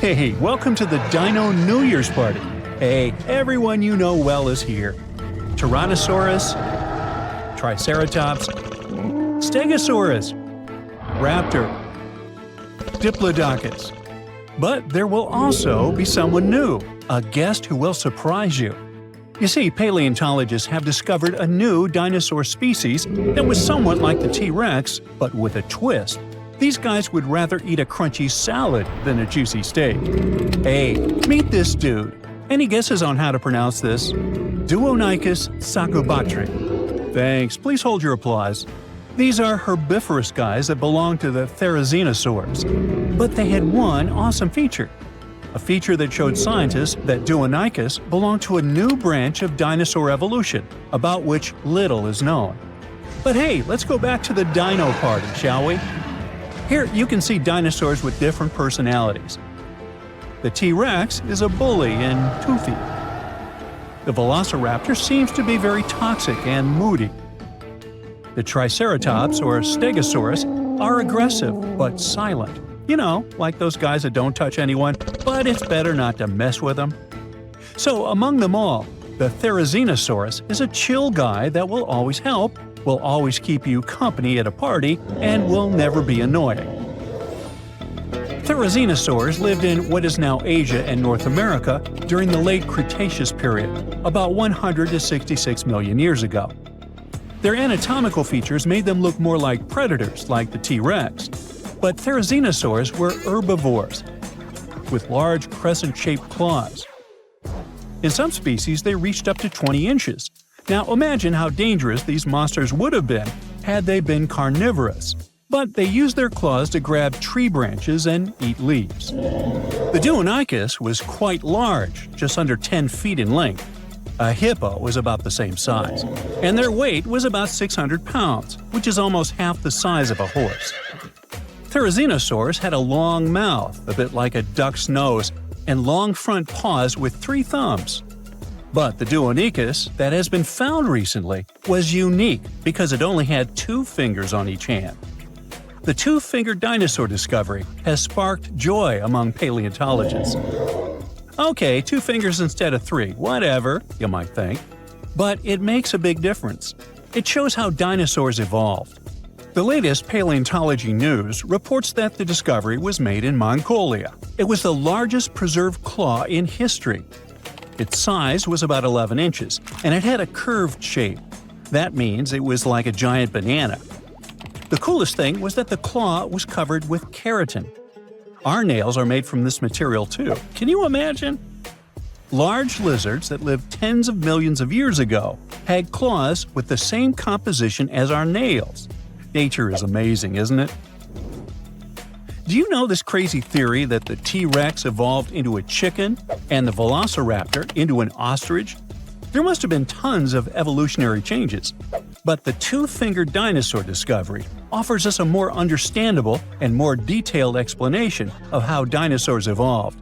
Hey, welcome to the Dino New Year's party. Hey, everyone you know well is here. Tyrannosaurus, Triceratops, Stegosaurus, Raptor, Diplodocus. But there will also be someone new, a guest who will surprise you. You see, paleontologists have discovered a new dinosaur species that was somewhat like the T-Rex, but with a twist. These guys would rather eat a crunchy salad than a juicy steak. Hey, meet this dude. Any guesses on how to pronounce this? Deinocheirus sacobatri. Thanks, please hold your applause. These are herbivorous guys that belong to the Therizinosaurs. But they had one awesome feature. A feature that showed scientists that Deinocheirus belonged to a new branch of dinosaur evolution, about which little is known. But hey, let's go back to the dino party, shall we? Here you can see dinosaurs with different personalities. The T-Rex is a bully and toothy. The Velociraptor seems to be very toxic and moody. The Triceratops or Stegosaurus are aggressive but silent. You know, like those guys that don't touch anyone, but it's better not to mess with them. So among them all, the Therizinosaurus is a chill guy that will always help, will always keep you company at a party, and will never be annoying. Therizinosaurs lived in what is now Asia and North America during the late Cretaceous period, about 100 to 66 million years ago. Their anatomical features made them look more like predators like the T-Rex. But Therizinosaurs were herbivores, with large crescent-shaped claws. In some species, they reached up to 20 inches. Now imagine how dangerous these monsters would have been had they been carnivorous. But they used their claws to grab tree branches and eat leaves. The Deinocheirus was quite large, just under 10 feet in length. A hippo was about the same size, and their weight was about 600 pounds, which is almost half the size of a horse. Therizinosaurs had a long mouth, a bit like a duck's nose, and long front paws with 3 thumbs. But the Deinocheirus that has been found recently was unique because it only had 2 fingers on each hand. The 2-fingered dinosaur discovery has sparked joy among paleontologists. Okay, 2 fingers instead of 3, whatever, you might think. But it makes a big difference. It shows how dinosaurs evolved. The latest paleontology news reports that the discovery was made in Mongolia. It was the largest preserved claw in history. Its size was about 11 inches, and it had a curved shape. That means it was like a giant banana. The coolest thing was that the claw was covered with keratin. Our nails are made from this material too. Can you imagine? Large lizards that lived tens of millions of years ago had claws with the same composition as our nails. Nature is amazing, isn't it? Do you know this crazy theory that the T-Rex evolved into a chicken and the Velociraptor into an ostrich? There must have been tons of evolutionary changes. But the 2-fingered dinosaur discovery offers us a more understandable and more detailed explanation of how dinosaurs evolved.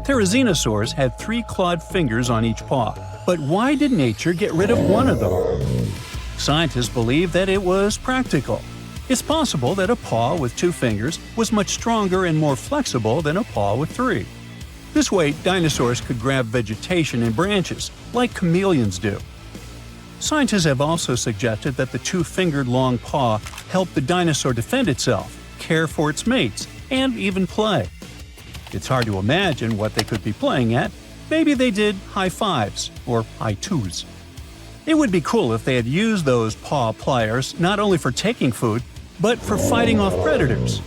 Therizinosaurs had 3 clawed fingers on each paw, but why did nature get rid of one of them? Scientists believe that it was practical. It's possible that a paw with 2 fingers was much stronger and more flexible than a paw with 3. This way, dinosaurs could grab vegetation and branches, like chameleons do. Scientists have also suggested that the 2-fingered long paw helped the dinosaur defend itself, care for its mates, and even play. It's hard to imagine what they could be playing at. Maybe they did high fives or high twos. It would be cool if they had used those paw pliers not only for taking food, but for fighting off predators.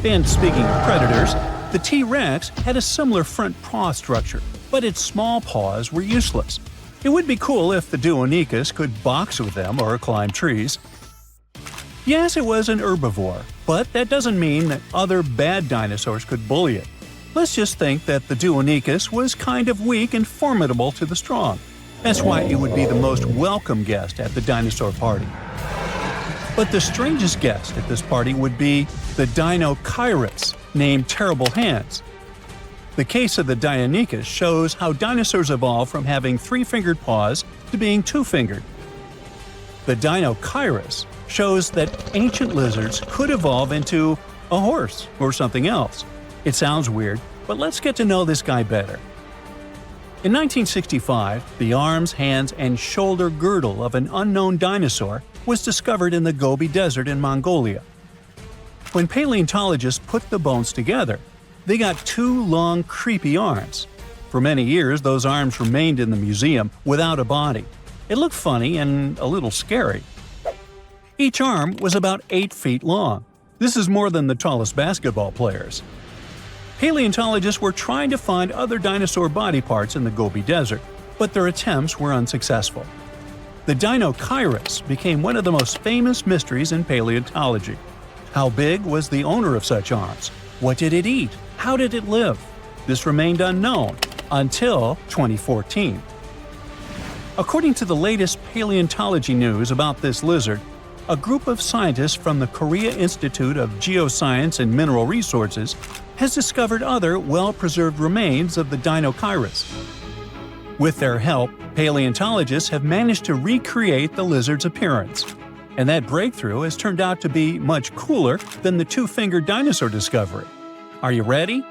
And speaking of predators, the T-Rex had a similar front paw structure, but its small paws were useless. It would be cool if the Deinocheirus could box with them or climb trees. Yes, it was an herbivore, but that doesn't mean that other bad dinosaurs could bully it. Let's just think that the Deinocheirus was kind of weak and formidable to the strong. That's why it would be the most welcome guest at the dinosaur party. But the strangest guest at this party would be the Deinocheirus, named Terrible Hands. The case of the Deinocheirus shows how dinosaurs evolved from having 3-fingered paws to being 2-fingered. The Deinocheirus shows that ancient lizards could evolve into a horse or something else. It sounds weird, but let's get to know this guy better. In 1965, the arms, hands, and shoulder girdle of an unknown dinosaur was discovered in the Gobi Desert in Mongolia. When paleontologists put the bones together, they got two long, creepy arms. For many years, those arms remained in the museum without a body. It looked funny and a little scary. Each arm was about 8 feet long. This is more than the tallest basketball players. Paleontologists were trying to find other dinosaur body parts in the Gobi Desert, but their attempts were unsuccessful. The Deinocheirus became one of the most famous mysteries in paleontology. How big was the owner of such arms? What did it eat? How did it live? This remained unknown until 2014. According to the latest paleontology news about this lizard, a group of scientists from the Korea Institute of Geoscience and Mineral Resources has discovered other well-preserved remains of the Deinocheirus. With their help, paleontologists have managed to recreate the lizard's appearance. And that breakthrough has turned out to be much cooler than the two-fingered dinosaur discovery. Are you ready?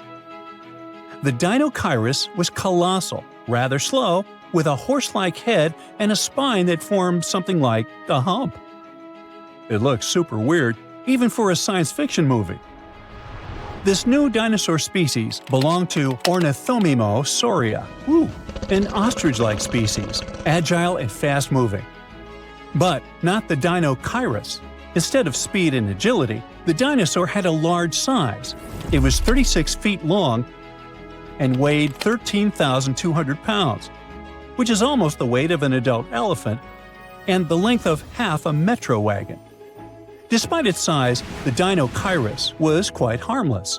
The Deinocheirus was colossal, rather slow, with a horse-like head and a spine that formed something like a hump. It looks super weird, even for a science fiction movie. This new dinosaur species belonged to Ornithomimosauria, an ostrich-like species, agile and fast-moving. But not the Deinocheirus. Instead of speed and agility, the dinosaur had a large size. It was 36 feet long and weighed 13,200 pounds, which is almost the weight of an adult elephant and the length of half a metro wagon. Despite its size, the Deinocheirus was quite harmless.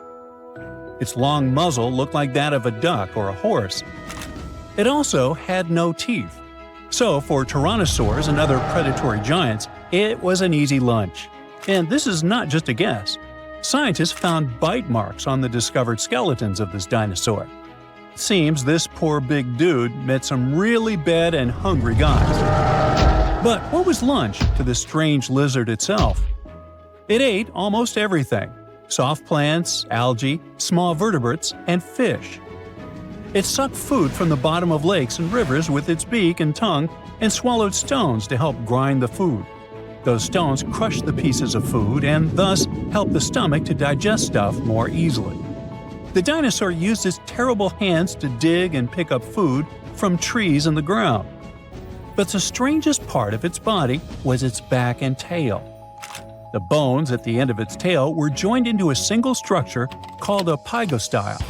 Its long muzzle looked like that of a duck or a horse. It also had no teeth. So, for tyrannosaurs and other predatory giants, it was an easy lunch. And this is not just a guess. Scientists found bite marks on the discovered skeletons of this dinosaur. It seems this poor big dude met some really bad and hungry guys. But what was lunch to this strange lizard itself? It ate almost everything: soft plants, algae, small vertebrates, and fish. It sucked food from the bottom of lakes and rivers with its beak and tongue and swallowed stones to help grind the food. Those stones crushed the pieces of food and thus helped the stomach to digest stuff more easily. The dinosaur used its terrible hands to dig and pick up food from trees and the ground. But the strangest part of its body was its back and tail. The bones at the end of its tail were joined into a single structure called a pygostyle.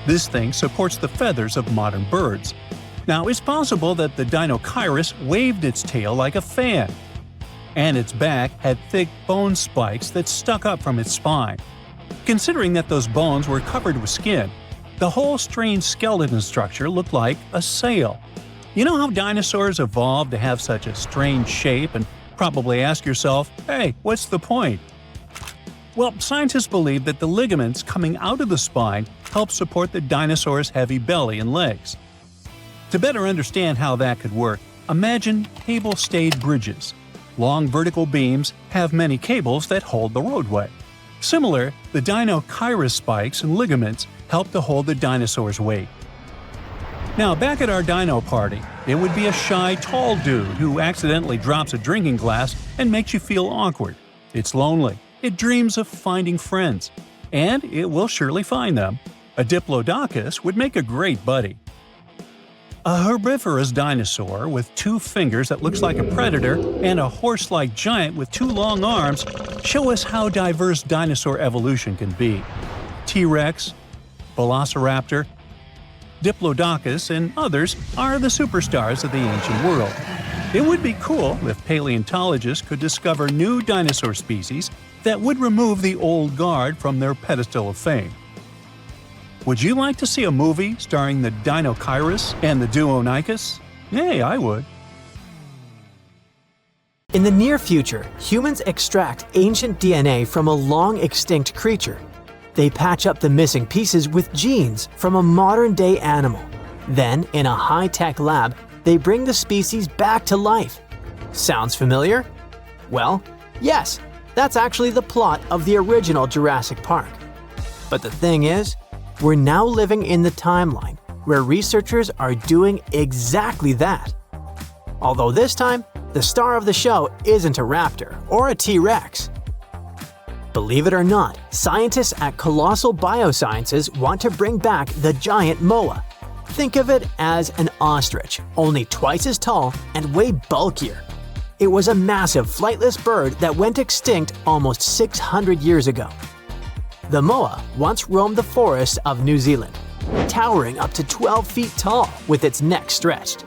This thing supports the feathers of modern birds. Now, it's possible that the Deinocheirus waved its tail like a fan, and its back had thick bone spikes that stuck up from its spine. Considering that those bones were covered with skin, the whole strange skeleton structure looked like a sail. You know how dinosaurs evolved to have such a strange shape, and probably ask yourself, hey, what's the point? Well, scientists believe that the ligaments coming out of the spine help support the dinosaur's heavy belly and legs. To better understand how that could work, imagine cable-stayed bridges. Long vertical beams have many cables that hold the roadway. Similar, the Deinocheirus spikes and ligaments help to hold the dinosaur's weight. Now, back at our dino party, it would be a shy, tall dude who accidentally drops a drinking glass and makes you feel awkward. It's lonely. It dreams of finding friends. And it will surely find them. A diplodocus would make a great buddy. A herbivorous dinosaur with 2 fingers that looks like a predator and a horse-like giant with 2 long arms show us how diverse dinosaur evolution can be. T-Rex, Velociraptor, Diplodocus, and others are the superstars of the ancient world. It would be cool if paleontologists could discover new dinosaur species that would remove the old guard from their pedestal of fame. Would you like to see a movie starring the Deinocheirus and the Deinocheirus? Hey, I would. In the near future, humans extract ancient DNA from a long-extinct creature. They patch up the missing pieces with genes from a modern-day animal. Then, in a high-tech lab, they bring the species back to life. Sounds familiar? Well, yes, that's actually the plot of the original Jurassic Park. But the thing is, we're now living in the timeline where researchers are doing exactly that. Although this time, the star of the show isn't a raptor or a T-Rex. Believe it or not, scientists at Colossal Biosciences want to bring back the giant moa. Think of it as an ostrich, only twice as tall and way bulkier. It was a massive flightless bird that went extinct almost 600 years ago. The moa once roamed the forests of New Zealand, towering up to 12 feet tall with its neck stretched.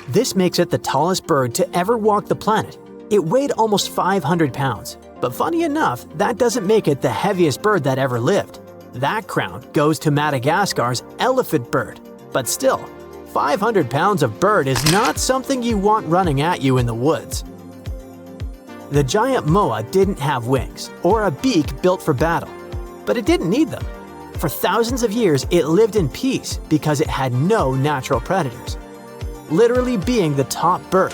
This makes it the tallest bird to ever walk the planet. It weighed almost 500 pounds, but funny enough, that doesn't make it the heaviest bird that ever lived. That crown goes to Madagascar's elephant bird, but still, 500 pounds of bird is not something you want running at you in the woods. The giant moa didn't have wings or a beak built for battle, but it didn't need them. For thousands of years, it lived in peace because it had no natural predators, literally being the top bird.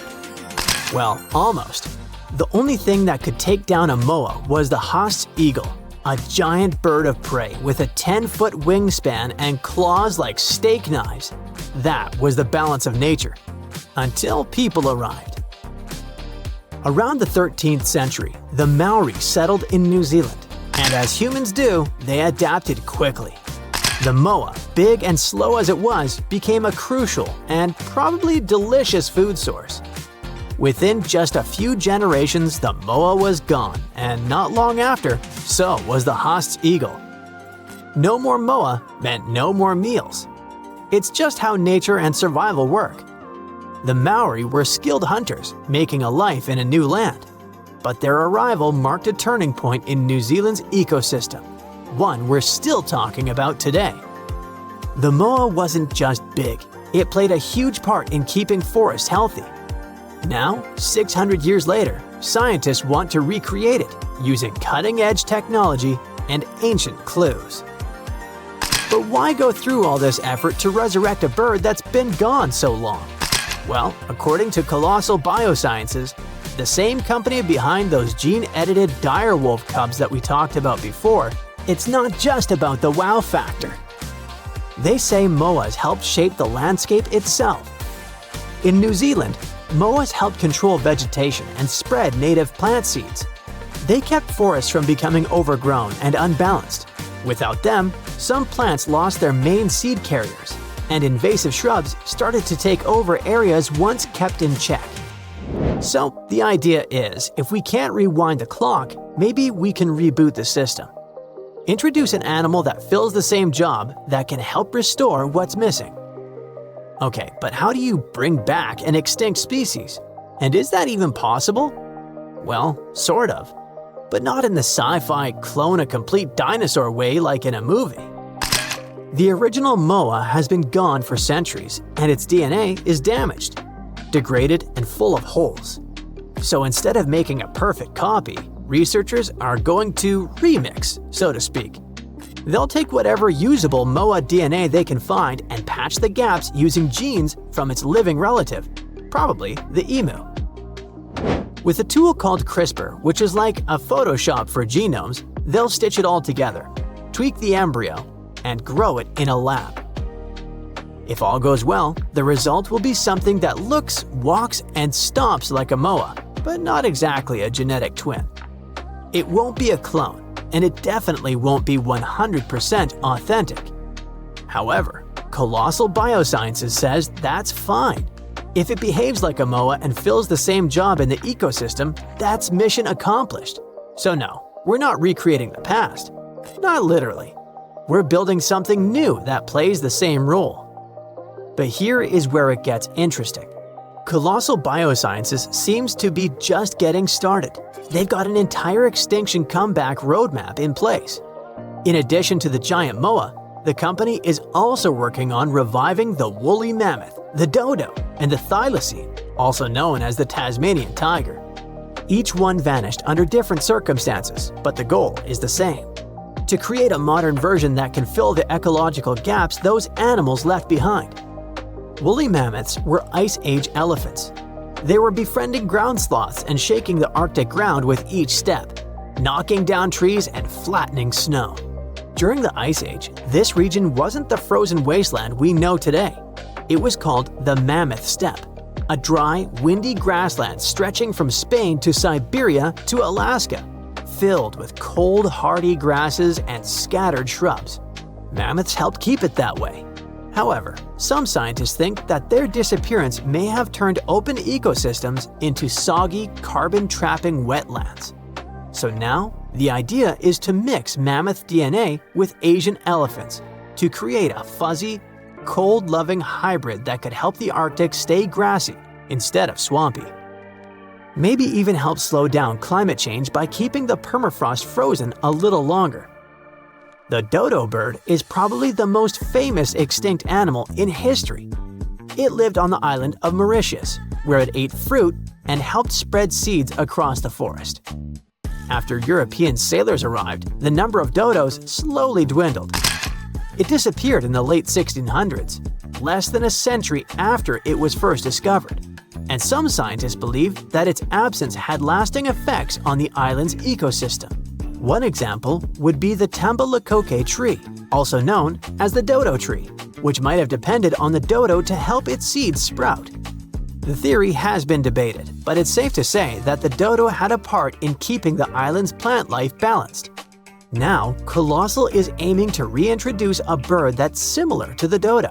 Well, almost. The only thing that could take down a moa was the Haast's eagle, a giant bird of prey with a 10-foot wingspan and claws like steak knives. That was the balance of nature, until people arrived. Around the 13th century, the Maori settled in New Zealand, and as humans do, they adapted quickly. The moa, big and slow as it was, became a crucial and probably delicious food source. Within just a few generations, the moa was gone, and not long after, so was the Haast's eagle. No more moa meant no more meals. It's just how nature and survival work. The Maori were skilled hunters, making a life in a new land. But their arrival marked a turning point in New Zealand's ecosystem, one we're still talking about today. The moa wasn't just big, it played a huge part in keeping forests healthy. Now, 600 years later, scientists want to recreate it using cutting-edge technology and ancient clues. But why go through all this effort to resurrect a bird that's been gone so long? Well, according to Colossal Biosciences, the same company behind those gene-edited direwolf cubs that we talked about before, it's not just about the wow factor. They say moas helped shape the landscape itself. In New Zealand, moas helped control vegetation and spread native plant seeds. They kept forests from becoming overgrown and unbalanced. Without them, some plants lost their main seed carriers, and invasive shrubs started to take over areas once kept in check. So, the idea is, if we can't rewind the clock, maybe we can reboot the system. Introduce an animal that fills the same job that can help restore what's missing. Okay, but how do you bring back an extinct species? And is that even possible? Well, sort of. But not in the sci-fi clone a complete dinosaur way like in a movie. The original moa has been gone for centuries, and its DNA is damaged, degraded, and full of holes. So instead of making a perfect copy, researchers are going to remix, so to speak. They'll take whatever usable moa DNA they can find and patch the gaps using genes from its living relative, probably the emu. With a tool called CRISPR, which is like a Photoshop for genomes, they'll stitch it all together, tweak the embryo, and grow it in a lab. If all goes well, the result will be something that looks, walks, and stomps like a moa, but not exactly a genetic twin. It won't be a clone, and it definitely won't be 100% authentic. However, Colossal Biosciences says that's fine. If it behaves like a moa and fills the same job in the ecosystem, that's mission accomplished. So no, we're not recreating the past. Not literally. We're building something new that plays the same role. But here is where it gets interesting. Colossal Biosciences seems to be just getting started. They've got an entire extinction comeback roadmap in place. In addition to the giant moa, the company is also working on reviving the woolly mammoth, the dodo, and the thylacine, also known as the Tasmanian tiger. Each one vanished under different circumstances, but the goal is the same: to create a modern version that can fill the ecological gaps those animals left behind. Woolly mammoths were Ice Age elephants. They were befriending ground sloths and shaking the Arctic ground with each step, knocking down trees and flattening snow. During the Ice Age, this region wasn't the frozen wasteland we know today. It was called the Mammoth Steppe, a dry, windy grassland stretching from Spain to Siberia to Alaska, filled with cold, hardy grasses and scattered shrubs. Mammoths helped keep it that way. However, some scientists think that their disappearance may have turned open ecosystems into soggy, carbon-trapping wetlands. So now, the idea is to mix mammoth DNA with Asian elephants to create a fuzzy, cold-loving hybrid that could help the Arctic stay grassy instead of swampy. Maybe even help slow down climate change by keeping the permafrost frozen a little longer. The dodo bird is probably the most famous extinct animal in history. It lived on the island of Mauritius, where it ate fruit and helped spread seeds across the forest. After European sailors arrived, the number of dodos slowly dwindled. It disappeared in the late 1600s, less than a century after it was first discovered, and some scientists believe that its absence had lasting effects on the island's ecosystem. One example would be the Tambalakoke tree, also known as the dodo tree, which might have depended on the dodo to help its seeds sprout. The theory has been debated, but it's safe to say that the dodo had a part in keeping the island's plant life balanced. Now, Colossal is aiming to reintroduce a bird that's similar to the dodo,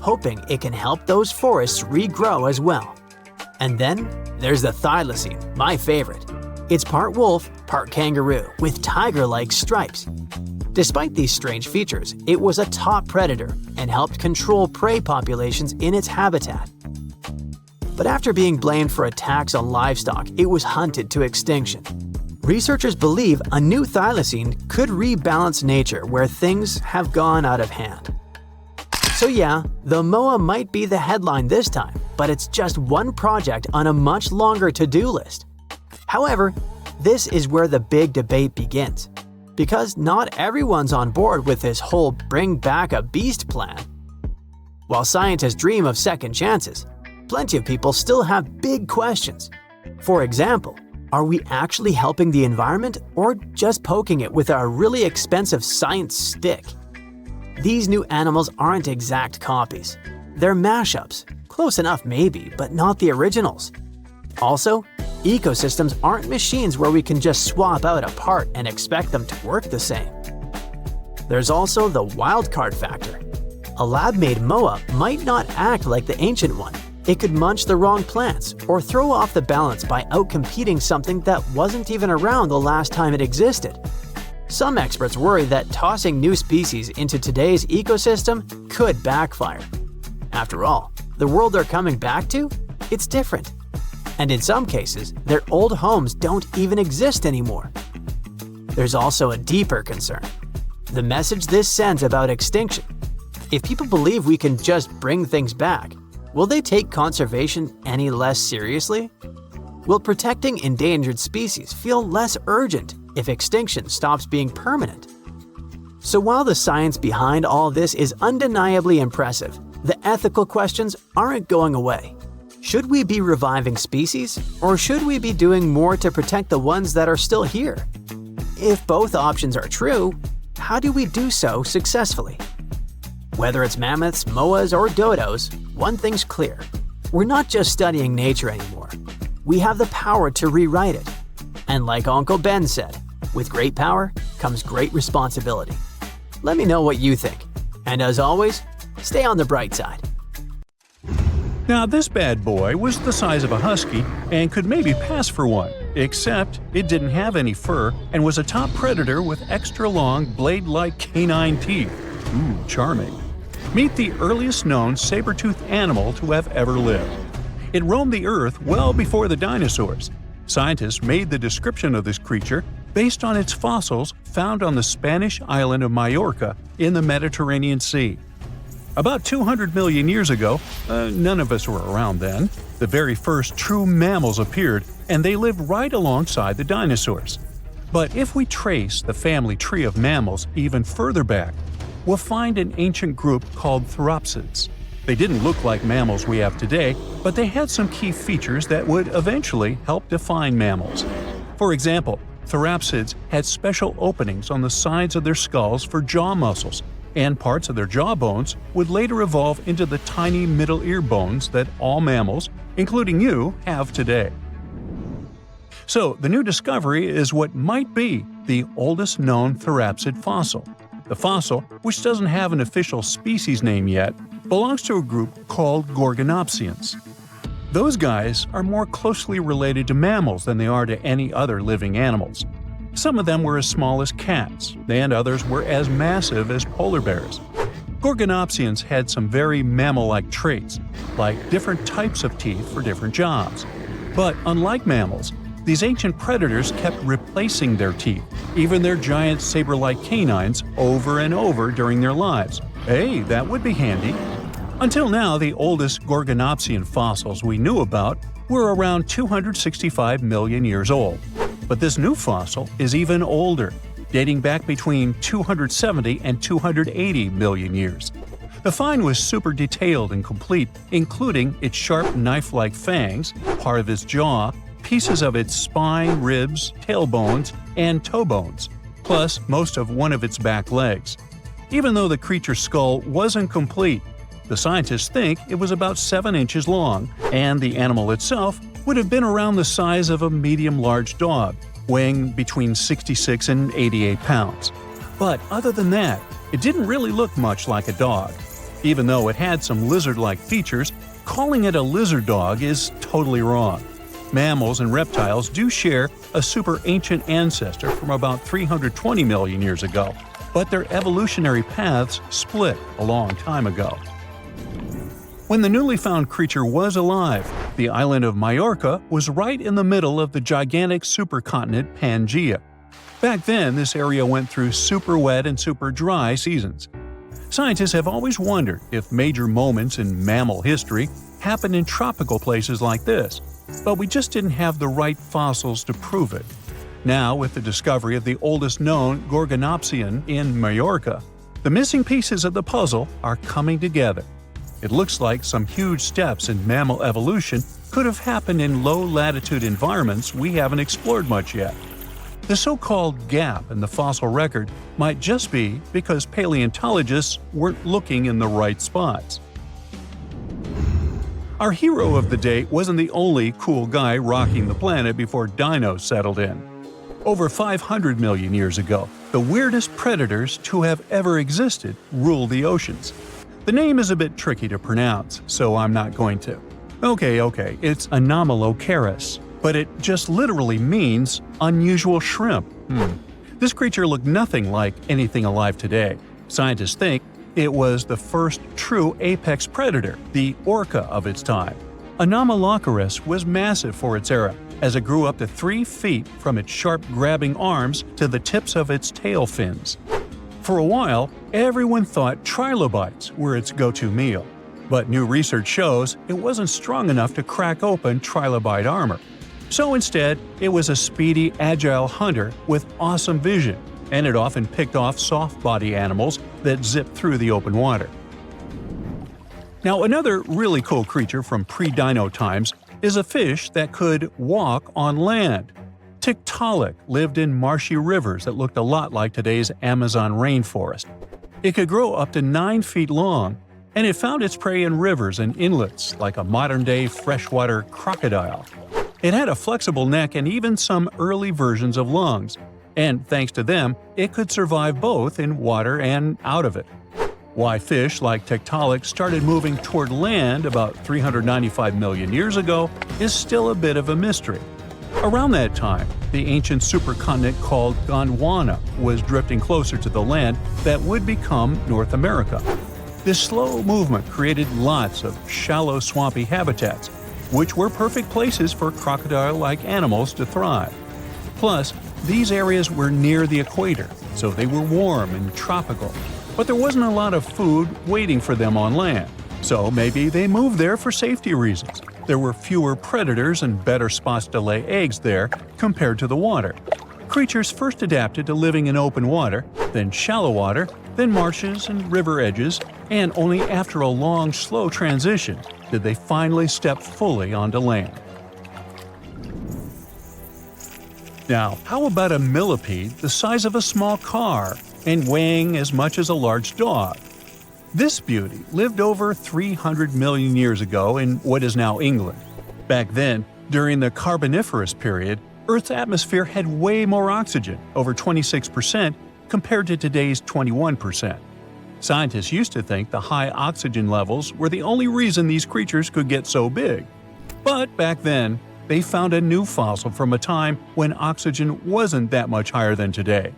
hoping it can help those forests regrow as well. And then there's the thylacine, my favorite. It's part wolf, part kangaroo, with tiger-like stripes. Despite these strange features, it was a top predator and helped control prey populations in its habitat. But after being blamed for attacks on livestock, it was hunted to extinction. Researchers believe a new thylacine could rebalance nature where things have gone out of hand. So yeah, the MOA might be the headline this time, but it's just one project on a much longer to-do list. However, this is where the big debate begins, because not everyone's on board with this whole bring back a beast plan. While scientists dream of second chances, plenty of people still have big questions. For example, are we actually helping the environment or just poking it with our really expensive science stick? These new animals aren't exact copies. They're mashups. Close enough maybe, but not the originals. Also, ecosystems aren't machines where we can just swap out a part and expect them to work the same. There's also the wildcard factor. A lab-made MOA might not act like the ancient one. It could munch the wrong plants or throw off the balance by outcompeting something that wasn't even around the last time it existed. Some experts worry that tossing new species into today's ecosystem could backfire. After all, the world they're coming back to? It's different. And in some cases, their old homes don't even exist anymore. There's also a deeper concern. The message this sends about extinction. If people believe we can just bring things back, will they take conservation any less seriously? Will protecting endangered species feel less urgent if extinction stops being permanent? So while the science behind all this is undeniably impressive, the ethical questions aren't going away. Should we be reviving species, or should we be doing more to protect the ones that are still here? If both options are true, how do we do so successfully? Whether it's mammoths, moas, or dodos, one thing's clear. We're not just studying nature anymore. We have the power to rewrite it. And like Uncle Ben said, with great power comes great responsibility. Let me know what you think. And as always, stay on the bright side. Now this bad boy was the size of a husky and could maybe pass for one, except it didn't have any fur and was a top predator with extra long blade-like canine teeth. Ooh, charming. Meet the earliest known saber-tooth animal to have ever lived. It roamed the earth well before the dinosaurs. Scientists made the description of this creature based on its fossils found on the Spanish island of Majorca in the Mediterranean Sea. About 200 million years ago, none of us were around then, the very first true mammals appeared, and they lived right alongside the dinosaurs. But if we trace the family tree of mammals even further back, we'll find an ancient group called theropsids. They didn't look like mammals we have today, but they had some key features that would eventually help define mammals. For example, Therapsids had special openings on the sides of their skulls for jaw muscles, and parts of their jaw bones would later evolve into the tiny middle ear bones that all mammals, including you, have today. So, the new discovery is what might be the oldest known therapsid fossil. The fossil, which doesn't have an official species name yet, belongs to a group called Gorgonopsians. Those guys are more closely related to mammals than they are to any other living animals. Some of them were as small as cats, and others were as massive as polar bears. Gorgonopsians had some very mammal-like traits, like different types of teeth for different jobs. But unlike mammals, these ancient predators kept replacing their teeth, even their giant saber-like canines, over and over during their lives. Hey, that would be handy. Until now, the oldest Gorgonopsian fossils we knew about were around 265 million years old. But this new fossil is even older, dating back between 270 and 280 million years. The find was super detailed and complete, including its sharp knife-like fangs, part of its jaw, pieces of its spine, ribs, tailbones, and toe bones, plus most of one of its back legs. Even though the creature's skull wasn't complete, the scientists think it was about 7 inches long, and the animal itself would have been around the size of a medium-large dog, weighing between 66 and 88 pounds. But other than that, it didn't really look much like a dog. Even though it had some lizard-like features, calling it a lizard dog is totally wrong. Mammals and reptiles do share a super ancient ancestor from about 320 million years ago, but their evolutionary paths split a long time ago. When the newly found creature was alive, the island of Majorca was right in the middle of the gigantic supercontinent Pangaea. Back then, this area went through super wet and super dry seasons. Scientists have always wondered if major moments in mammal history happened in tropical places like this, but we just didn't have the right fossils to prove it. Now, with the discovery of the oldest known Gorgonopsian in Majorca, the missing pieces of the puzzle are coming together. It looks like some huge steps in mammal evolution could have happened in low-latitude environments we haven't explored much yet. The so-called gap in the fossil record might just be because paleontologists weren't looking in the right spots. Our hero of the day wasn't the only cool guy rocking the planet before dinos settled in. Over 500 million years ago, the weirdest predators to have ever existed ruled the oceans. The name is a bit tricky to pronounce, so I'm not going to. Okay, it's Deinocheirus, but it just literally means unusual shrimp. This creature looked nothing like anything alive today. Scientists think it was the first true apex predator, the orca of its time. Deinocheirus was massive for its era, as it grew up to 3 feet from its sharp grabbing arms to the tips of its tail fins. For a while, everyone thought trilobites were its go-to meal, but new research shows it wasn't strong enough to crack open trilobite armor. So instead, it was a speedy, agile hunter with awesome vision, and it often picked off soft-body animals that zipped through the open water. Now, another really cool creature from pre-dino times is a fish that could walk on land. Tiktaalik lived in marshy rivers that looked a lot like today's Amazon rainforest. It could grow up to 9 feet long, and it found its prey in rivers and inlets like a modern-day freshwater crocodile. It had a flexible neck and even some early versions of lungs, and thanks to them, it could survive both in water and out of it. Why fish like Tiktaalik started moving toward land about 395 million years ago is still a bit of a mystery. Around that time, the ancient supercontinent called Gondwana was drifting closer to the land that would become North America. This slow movement created lots of shallow, swampy habitats, which were perfect places for crocodile-like animals to thrive. Plus, these areas were near the equator, so they were warm and tropical. But there wasn't a lot of food waiting for them on land, so maybe they moved there for safety reasons. There were fewer predators and better spots to lay eggs there compared to the water. Creatures first adapted to living in open water, then shallow water, then marshes and river edges, and only after a long, slow transition did they finally step fully onto land. Now, how about a millipede the size of a small car and weighing as much as a large dog? This beauty lived over 300 million years ago in what is now England. Back then, during the Carboniferous period, Earth's atmosphere had way more oxygen, over 26%, compared to today's 21%. Scientists used to think the high oxygen levels were the only reason these creatures could get so big. But back then, they found a new fossil from a time when oxygen wasn't that much higher than today.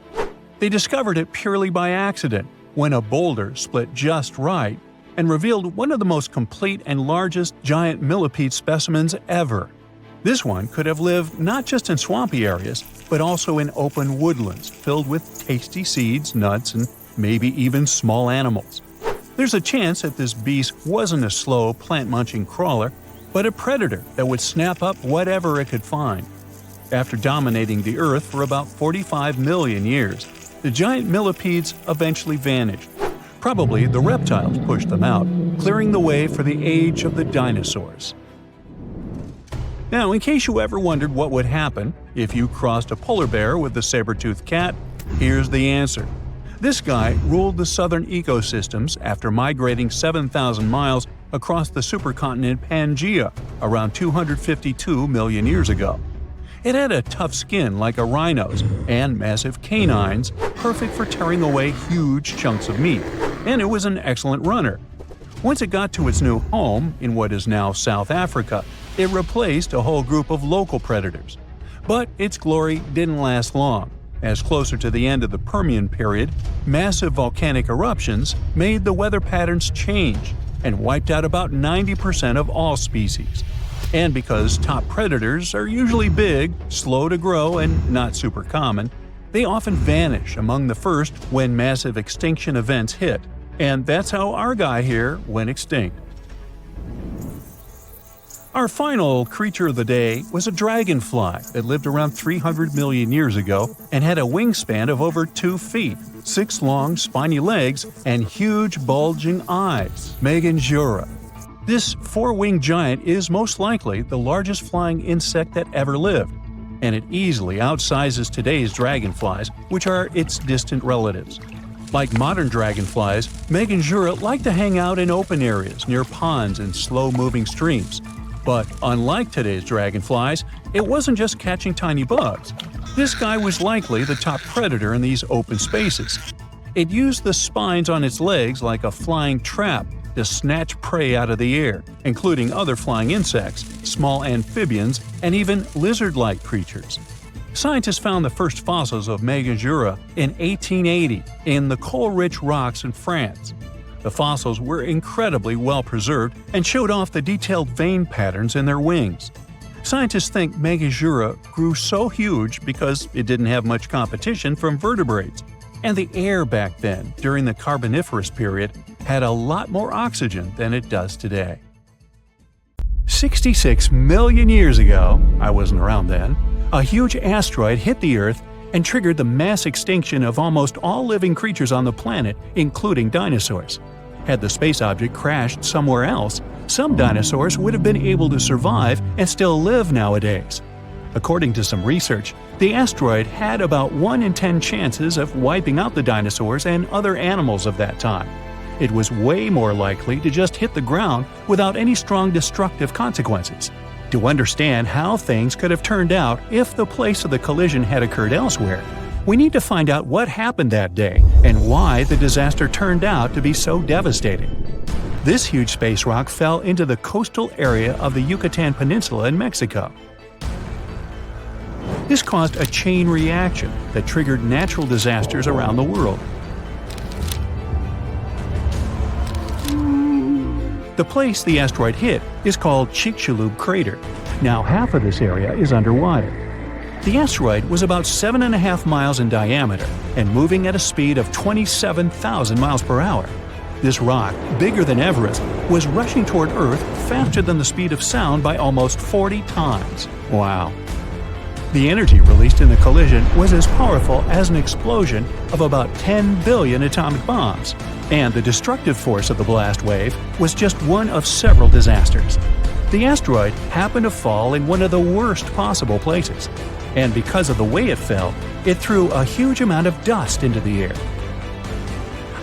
They discovered it purely by accident, when a boulder split just right and revealed one of the most complete and largest giant millipede specimens ever. This one could have lived not just in swampy areas, but also in open woodlands filled with tasty seeds, nuts, and maybe even small animals. There's a chance that this beast wasn't a slow, plant-munching crawler, but a predator that would snap up whatever it could find. After dominating the Earth for about 45 million years, the giant millipedes eventually vanished. Probably the reptiles pushed them out, clearing the way for the age of the dinosaurs. Now, in case you ever wondered what would happen if you crossed a polar bear with the saber-tooth cat, here's the answer. This guy ruled the southern ecosystems after migrating 7,000 miles across the supercontinent Pangaea around 252 million years ago. It had a tough skin like a rhino's and massive canines, perfect for tearing away huge chunks of meat, and it was an excellent runner. Once it got to its new home in what is now South Africa, it replaced a whole group of local predators. But its glory didn't last long, as closer to the end of the Permian period, massive volcanic eruptions made the weather patterns change and wiped out about 90% of all species. And because top predators are usually big, slow to grow, and not super common, they often vanish among the first when massive extinction events hit. And that's how our guy here went extinct. Our final creature of the day was a dragonfly that lived around 300 million years ago and had a wingspan of over 2 feet, 6 long, spiny legs, and huge, bulging eyes. Deinocheirus. This 4-winged giant is most likely the largest flying insect that ever lived, and it easily outsizes today's dragonflies, which are its distant relatives. Like modern dragonflies, Deinocheirus like to hang out in open areas near ponds and slow-moving streams. But unlike today's dragonflies, it wasn't just catching tiny bugs. This guy was likely the top predator in these open spaces. It used the spines on its legs like a flying trap to snatch prey out of the air, including other flying insects, small amphibians, and even lizard-like creatures. Scientists found the first fossils of Deinocheirus in 1880 in the coal-rich rocks in France. The fossils were incredibly well preserved and showed off the detailed vein patterns in their wings. Scientists think Deinocheirus grew so huge because it didn't have much competition from vertebrates, and the air back then, during the Carboniferous period, had a lot more oxygen than it does today. 66 million years ago, I wasn't around then, a huge asteroid hit the Earth and triggered the mass extinction of almost all living creatures on the planet, including dinosaurs. Had the space object crashed somewhere else, some dinosaurs would have been able to survive and still live nowadays. According to some research, the asteroid had about 1 in 10 chances of wiping out the dinosaurs and other animals of that time. It was way more likely to just hit the ground without any strong destructive consequences. To understand how things could have turned out if the place of the collision had occurred elsewhere, we need to find out what happened that day and why the disaster turned out to be so devastating. This huge space rock fell into the coastal area of the Yucatan Peninsula in Mexico. This caused a chain reaction that triggered natural disasters around the world. The place the asteroid hit is called Chicxulub Crater. Now half of this area is underwater. The asteroid was about 7.5 miles in diameter and moving at a speed of 27,000 miles per hour. This rock, bigger than Everest, was rushing toward Earth faster than the speed of sound by almost 40 times. Wow. The energy released in the collision was as powerful as an explosion of about 10 billion atomic bombs, and the destructive force of the blast wave was just one of several disasters. The asteroid happened to fall in one of the worst possible places. and because of the way it fell, it threw a huge amount of dust into the air.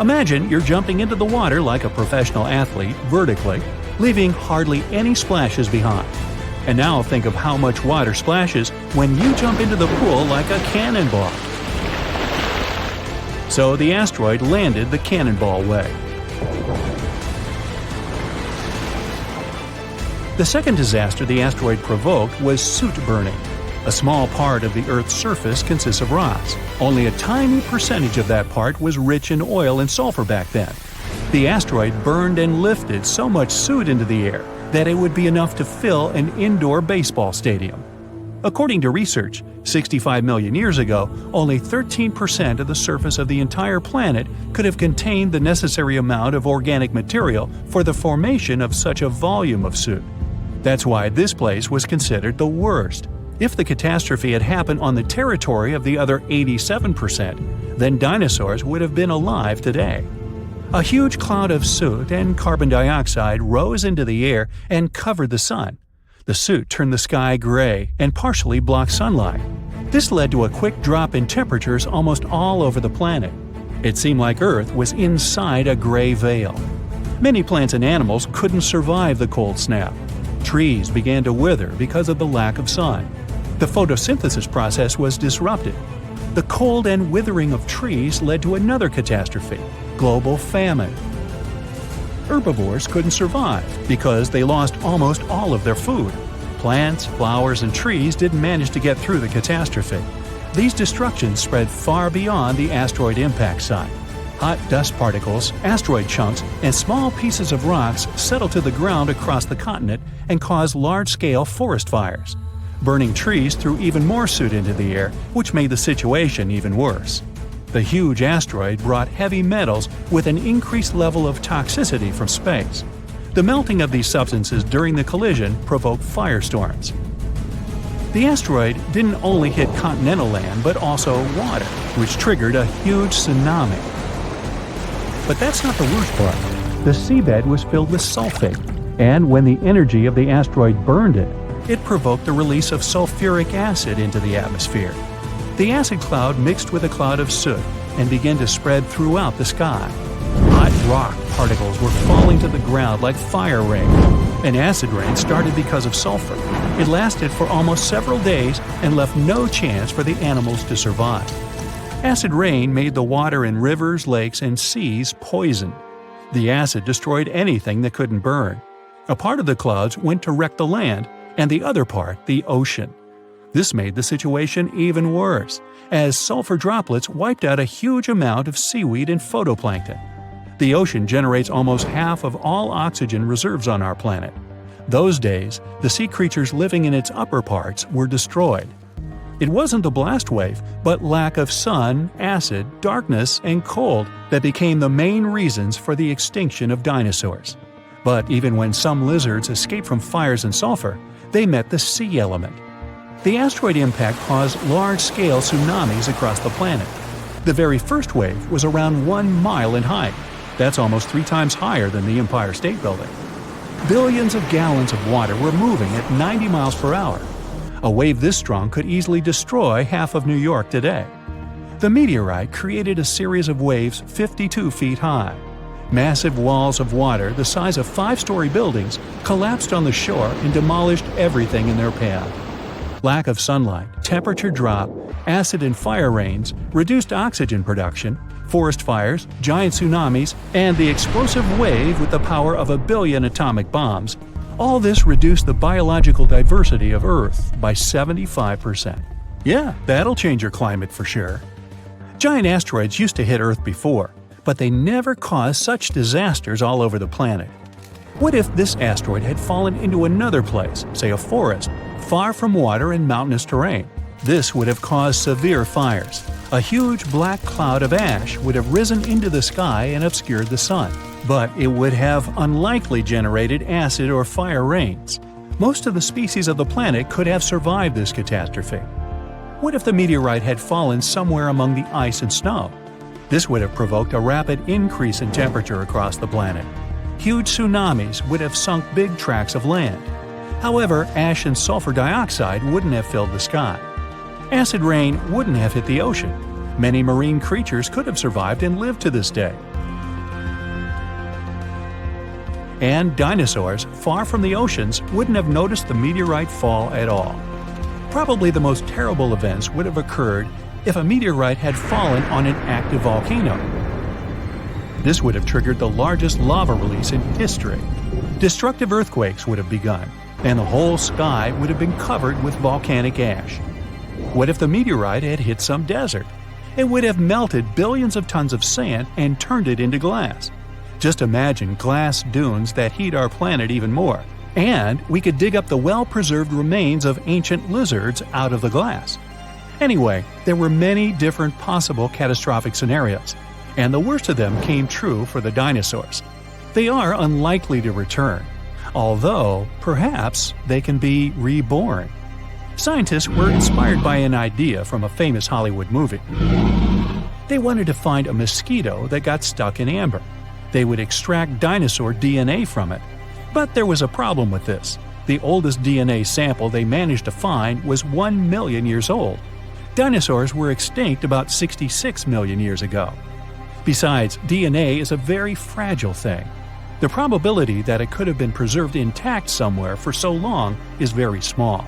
Imagine you're jumping into the water like a professional athlete, vertically, leaving hardly any splashes behind. And now think of how much water splashes when you jump into the pool like a cannonball. So the asteroid landed the cannonball way. The second disaster the asteroid provoked was soot burning. A small part of the Earth's surface consists of rocks. Only a tiny percentage of that part was rich in oil and sulfur back then. The asteroid burned and lifted so much soot into the air that it would be enough to fill an indoor baseball stadium. According to research, 65 million years ago, only 13% of the surface of the entire planet could have contained the necessary amount of organic material for the formation of such a volume of soot. That's why this place was considered the worst. If the catastrophe had happened on the territory of the other 87%, then dinosaurs would have been alive today. A huge cloud of soot and carbon dioxide rose into the air and covered the sun. The soot turned the sky gray and partially blocked sunlight. This led to a quick drop in temperatures almost all over the planet. It seemed like Earth was inside a gray veil. Many plants and animals couldn't survive the cold snap. Trees began to wither because of the lack of sun. The photosynthesis process was disrupted. The cold and withering of trees led to another catastrophe: global famine. Herbivores couldn't survive because they lost almost all of their food. Plants, flowers, and trees didn't manage to get through the catastrophe. These destructions spread far beyond the asteroid impact site. Hot dust particles, asteroid chunks, and small pieces of rocks settled to the ground across the continent and caused large-scale forest fires. Burning trees threw even more soot into the air, which made the situation even worse. The huge asteroid brought heavy metals with an increased level of toxicity from space. The melting of these substances during the collision provoked firestorms. The asteroid didn't only hit continental land but also water, which triggered a huge tsunami. But that's not the worst part. The seabed was filled with sulfate, and when the energy of the asteroid burned it, it provoked the release of sulfuric acid into the atmosphere. The acid cloud mixed with a cloud of soot and began to spread throughout the sky. Hot rock particles were falling to the ground like fire rain. An acid rain started because of sulfur. It lasted for almost several days and left no chance for the animals to survive. Acid rain made the water in rivers, lakes, and seas poisoned. The acid destroyed anything that couldn't burn. A part of the clouds went to wreck the land, and the other part, the ocean. This made the situation even worse, as sulfur droplets wiped out a huge amount of seaweed and phytoplankton. The ocean generates almost half of all oxygen reserves on our planet. Those days, the sea creatures living in its upper parts were destroyed. It wasn't the blast wave, but lack of sun, acid, darkness, and cold that became the main reasons for the extinction of dinosaurs. But even when some lizards escaped from fires and sulfur, they met the sea element. The asteroid impact caused large-scale tsunamis across the planet. The very first wave was around 1 mile in height. That's almost 3 times higher than the Empire State Building. Billions of gallons of water were moving at 90 miles per hour. A wave this strong could easily destroy half of New York today. The meteorite created a series of waves 52 feet high. Massive walls of water the size of 5-story buildings collapsed on the shore and demolished everything in their path. Lack of sunlight, temperature drop, acid and fire rains, reduced oxygen production, forest fires, giant tsunamis, and the explosive wave with the power of 1 billion atomic bombs, all this reduced the biological diversity of Earth by 75%. Yeah, that'll change your climate for sure. Giant asteroids used to hit Earth before, but they never caused such disasters all over the planet. What if this asteroid had fallen into another place, say a forest, far from water and mountainous terrain? This would have caused severe fires. A huge black cloud of ash would have risen into the sky and obscured the sun, but it would have unlikely generated acid or fire rains. Most of the species of the planet could have survived this catastrophe. What if the meteorite had fallen somewhere among the ice and snow? This would have provoked a rapid increase in temperature across the planet. Huge tsunamis would have sunk big tracts of land. However, ash and sulfur dioxide wouldn't have filled the sky. Acid rain wouldn't have hit the ocean. Many marine creatures could have survived and lived to this day. And dinosaurs, far from the oceans, wouldn't have noticed the meteorite fall at all. Probably the most terrible events would have occurred if a meteorite had fallen on an active volcano. This would have triggered the largest lava release in history. Destructive earthquakes would have begun, and the whole sky would have been covered with volcanic ash. What if the meteorite had hit some desert? It would have melted billions of tons of sand and turned it into glass. Just imagine glass dunes that heat our planet even more. And we could dig up the well-preserved remains of ancient lizards out of the glass. Anyway, there were many different possible catastrophic scenarios, and the worst of them came true for the dinosaurs. They are unlikely to return, although perhaps they can be reborn. Scientists were inspired by an idea from a famous Hollywood movie. They wanted to find a mosquito that got stuck in amber. They would extract dinosaur DNA from it. But there was a problem with this. The oldest DNA sample they managed to find was 1 million years old. Dinosaurs were extinct about 66 million years ago. Besides, DNA is a very fragile thing. The probability that it could have been preserved intact somewhere for so long is very small.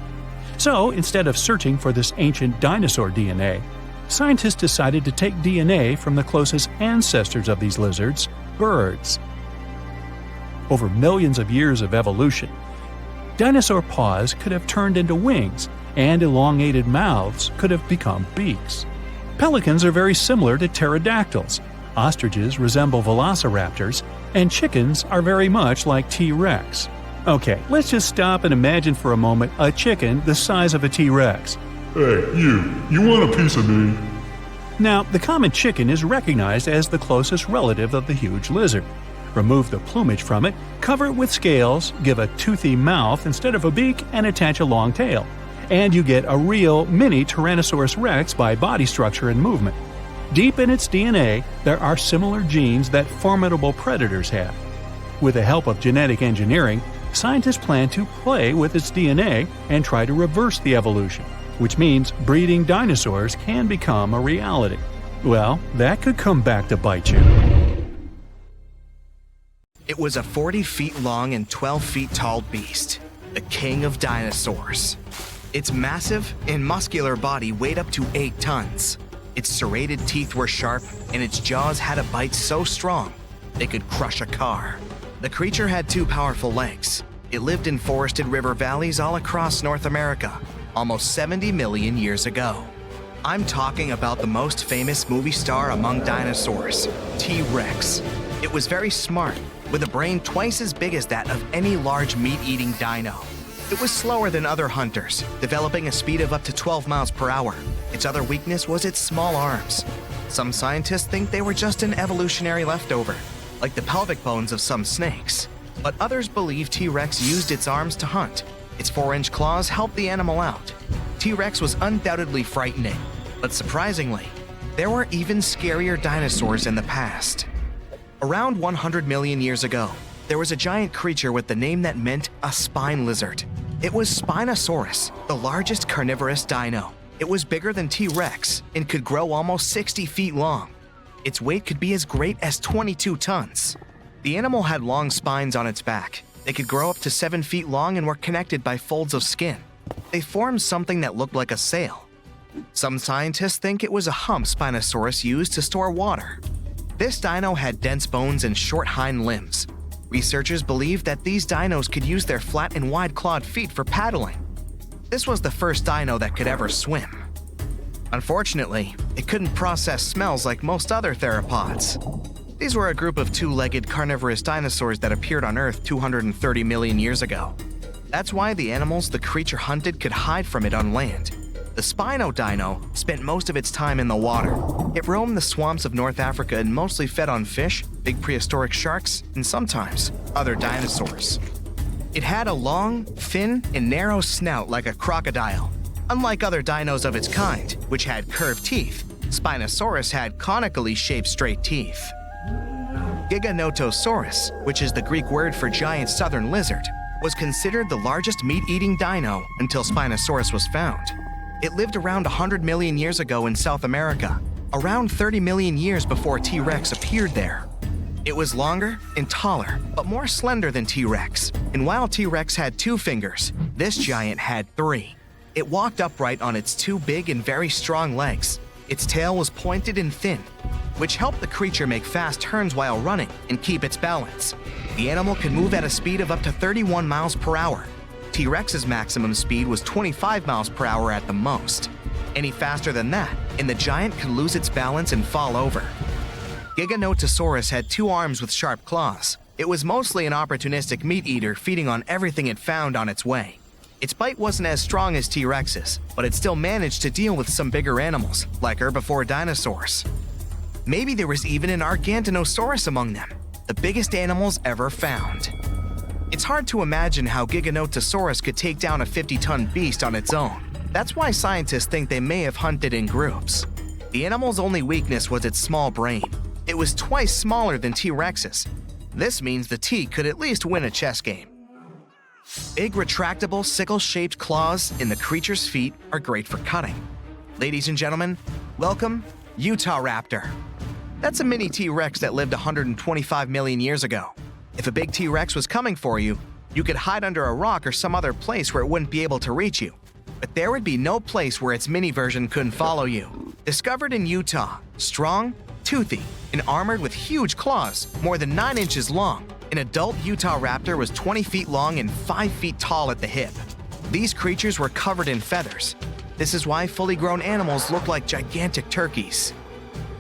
So, instead of searching for this ancient dinosaur DNA, scientists decided to take DNA from the closest ancestors of these lizards, birds. Over millions of years of evolution, dinosaur paws could have turned into wings, and elongated mouths could have become beaks. Pelicans are very similar to pterodactyls, ostriches resemble velociraptors, and chickens are very much like T-Rex. Okay, let's just stop and imagine for a moment a chicken the size of a T-Rex. Hey, you want a piece of me? Now, the common chicken is recognized as the closest relative of the huge lizard. Remove the plumage from it, cover it with scales, give a toothy mouth instead of a beak, and attach a long tail. And you get a real mini Tyrannosaurus rex by body structure and movement. Deep in its DNA, there are similar genes that formidable predators have. With the help of genetic engineering, scientists plan to play with its DNA and try to reverse the evolution, which means breeding dinosaurs can become a reality. Well, that could come back to bite you. It was a 40 feet long and 12 feet tall beast, the king of dinosaurs. Its massive and muscular body weighed up to 8 tons. Its serrated teeth were sharp, and its jaws had a bite so strong they could crush a car. The creature had 2 powerful legs. It lived in forested river valleys all across North America, almost 70 million years ago. I'm talking about the most famous movie star among dinosaurs, T-Rex. It was very smart, with a brain twice as big as that of any large meat-eating dino. It was slower than other hunters, developing a speed of up to 12 miles per hour. Its other weakness was its small arms. Some scientists think they were just an evolutionary leftover, like the pelvic bones of some snakes. But others believe T-Rex used its arms to hunt. Its 4-inch claws helped the animal out. T-Rex was undoubtedly frightening, but surprisingly, there were even scarier dinosaurs in the past. Around 100 million years ago, there was a giant creature with the name that meant a spine lizard. It was Spinosaurus, the largest carnivorous dino. It was bigger than T-Rex and could grow almost 60 feet long. Its weight could be as great as 22 tons. The animal had long spines on its back. They could grow up to 7 feet long and were connected by folds of skin. They formed something that looked like a sail. Some scientists think it was a hump Spinosaurus used to store water. This dino had dense bones and short hind limbs. Researchers believe that these dinos could use their flat and wide-clawed feet for paddling. This was the first dino that could ever swim. Unfortunately, it couldn't process smells like most other theropods. These were a group of 2-legged carnivorous dinosaurs that appeared on Earth 230 million years ago. That's why the animals the creature hunted could hide from it on land. The Spino dino spent most of its time in the water. It roamed the swamps of North Africa and mostly fed on fish, big prehistoric sharks, and sometimes other dinosaurs. It had a long, thin, and narrow snout like a crocodile. Unlike other dinos of its kind, which had curved teeth, Spinosaurus had conically shaped straight teeth. Giganotosaurus, which is the Greek word for giant southern lizard, was considered the largest meat-eating dino until Spinosaurus was found. It lived around 100 million years ago in South America, around 30 million years before T-Rex appeared there. It was longer and taller, but more slender than T-Rex. And while T-Rex had 2 fingers, this giant had 3. It walked upright on its 2 big and very strong legs. Its tail was pointed and thin, which helped the creature make fast turns while running and keep its balance. The animal could move at a speed of up to 31 miles per hour. T-Rex's maximum speed was 25 miles per hour at the most. Any faster than that, and the giant could lose its balance and fall over. Deinocheirus had 2 arms with sharp claws. It was mostly an opportunistic meat eater feeding on everything it found on its way. Its bite wasn't as strong as T-Rex's, but it still managed to deal with some bigger animals, like herbivore dinosaurs. Maybe there was even an Dinosaurus among them, the biggest animals ever found. It's hard to imagine how Deinocheirus could take down a 50-ton beast on its own. That's why scientists think they may have hunted in groups. The animal's only weakness was its small brain. It was twice smaller than T-Rex's. This means the T could at least win a chess game. Big retractable sickle-shaped claws in the creature's feet are great for cutting. Ladies and gentlemen, welcome Utahraptor. That's a mini T-Rex that lived 125 million years ago. If a big T-Rex was coming for you, you could hide under a rock or some other place where it wouldn't be able to reach you. But there would be no place where its mini version couldn't follow you. Discovered in Utah, strong, toothy, and armored with huge claws, more than 9 inches long, an adult Utahraptor was 20 feet long and 5 feet tall at the hip. These creatures were covered in feathers. This is why fully grown animals look like gigantic turkeys.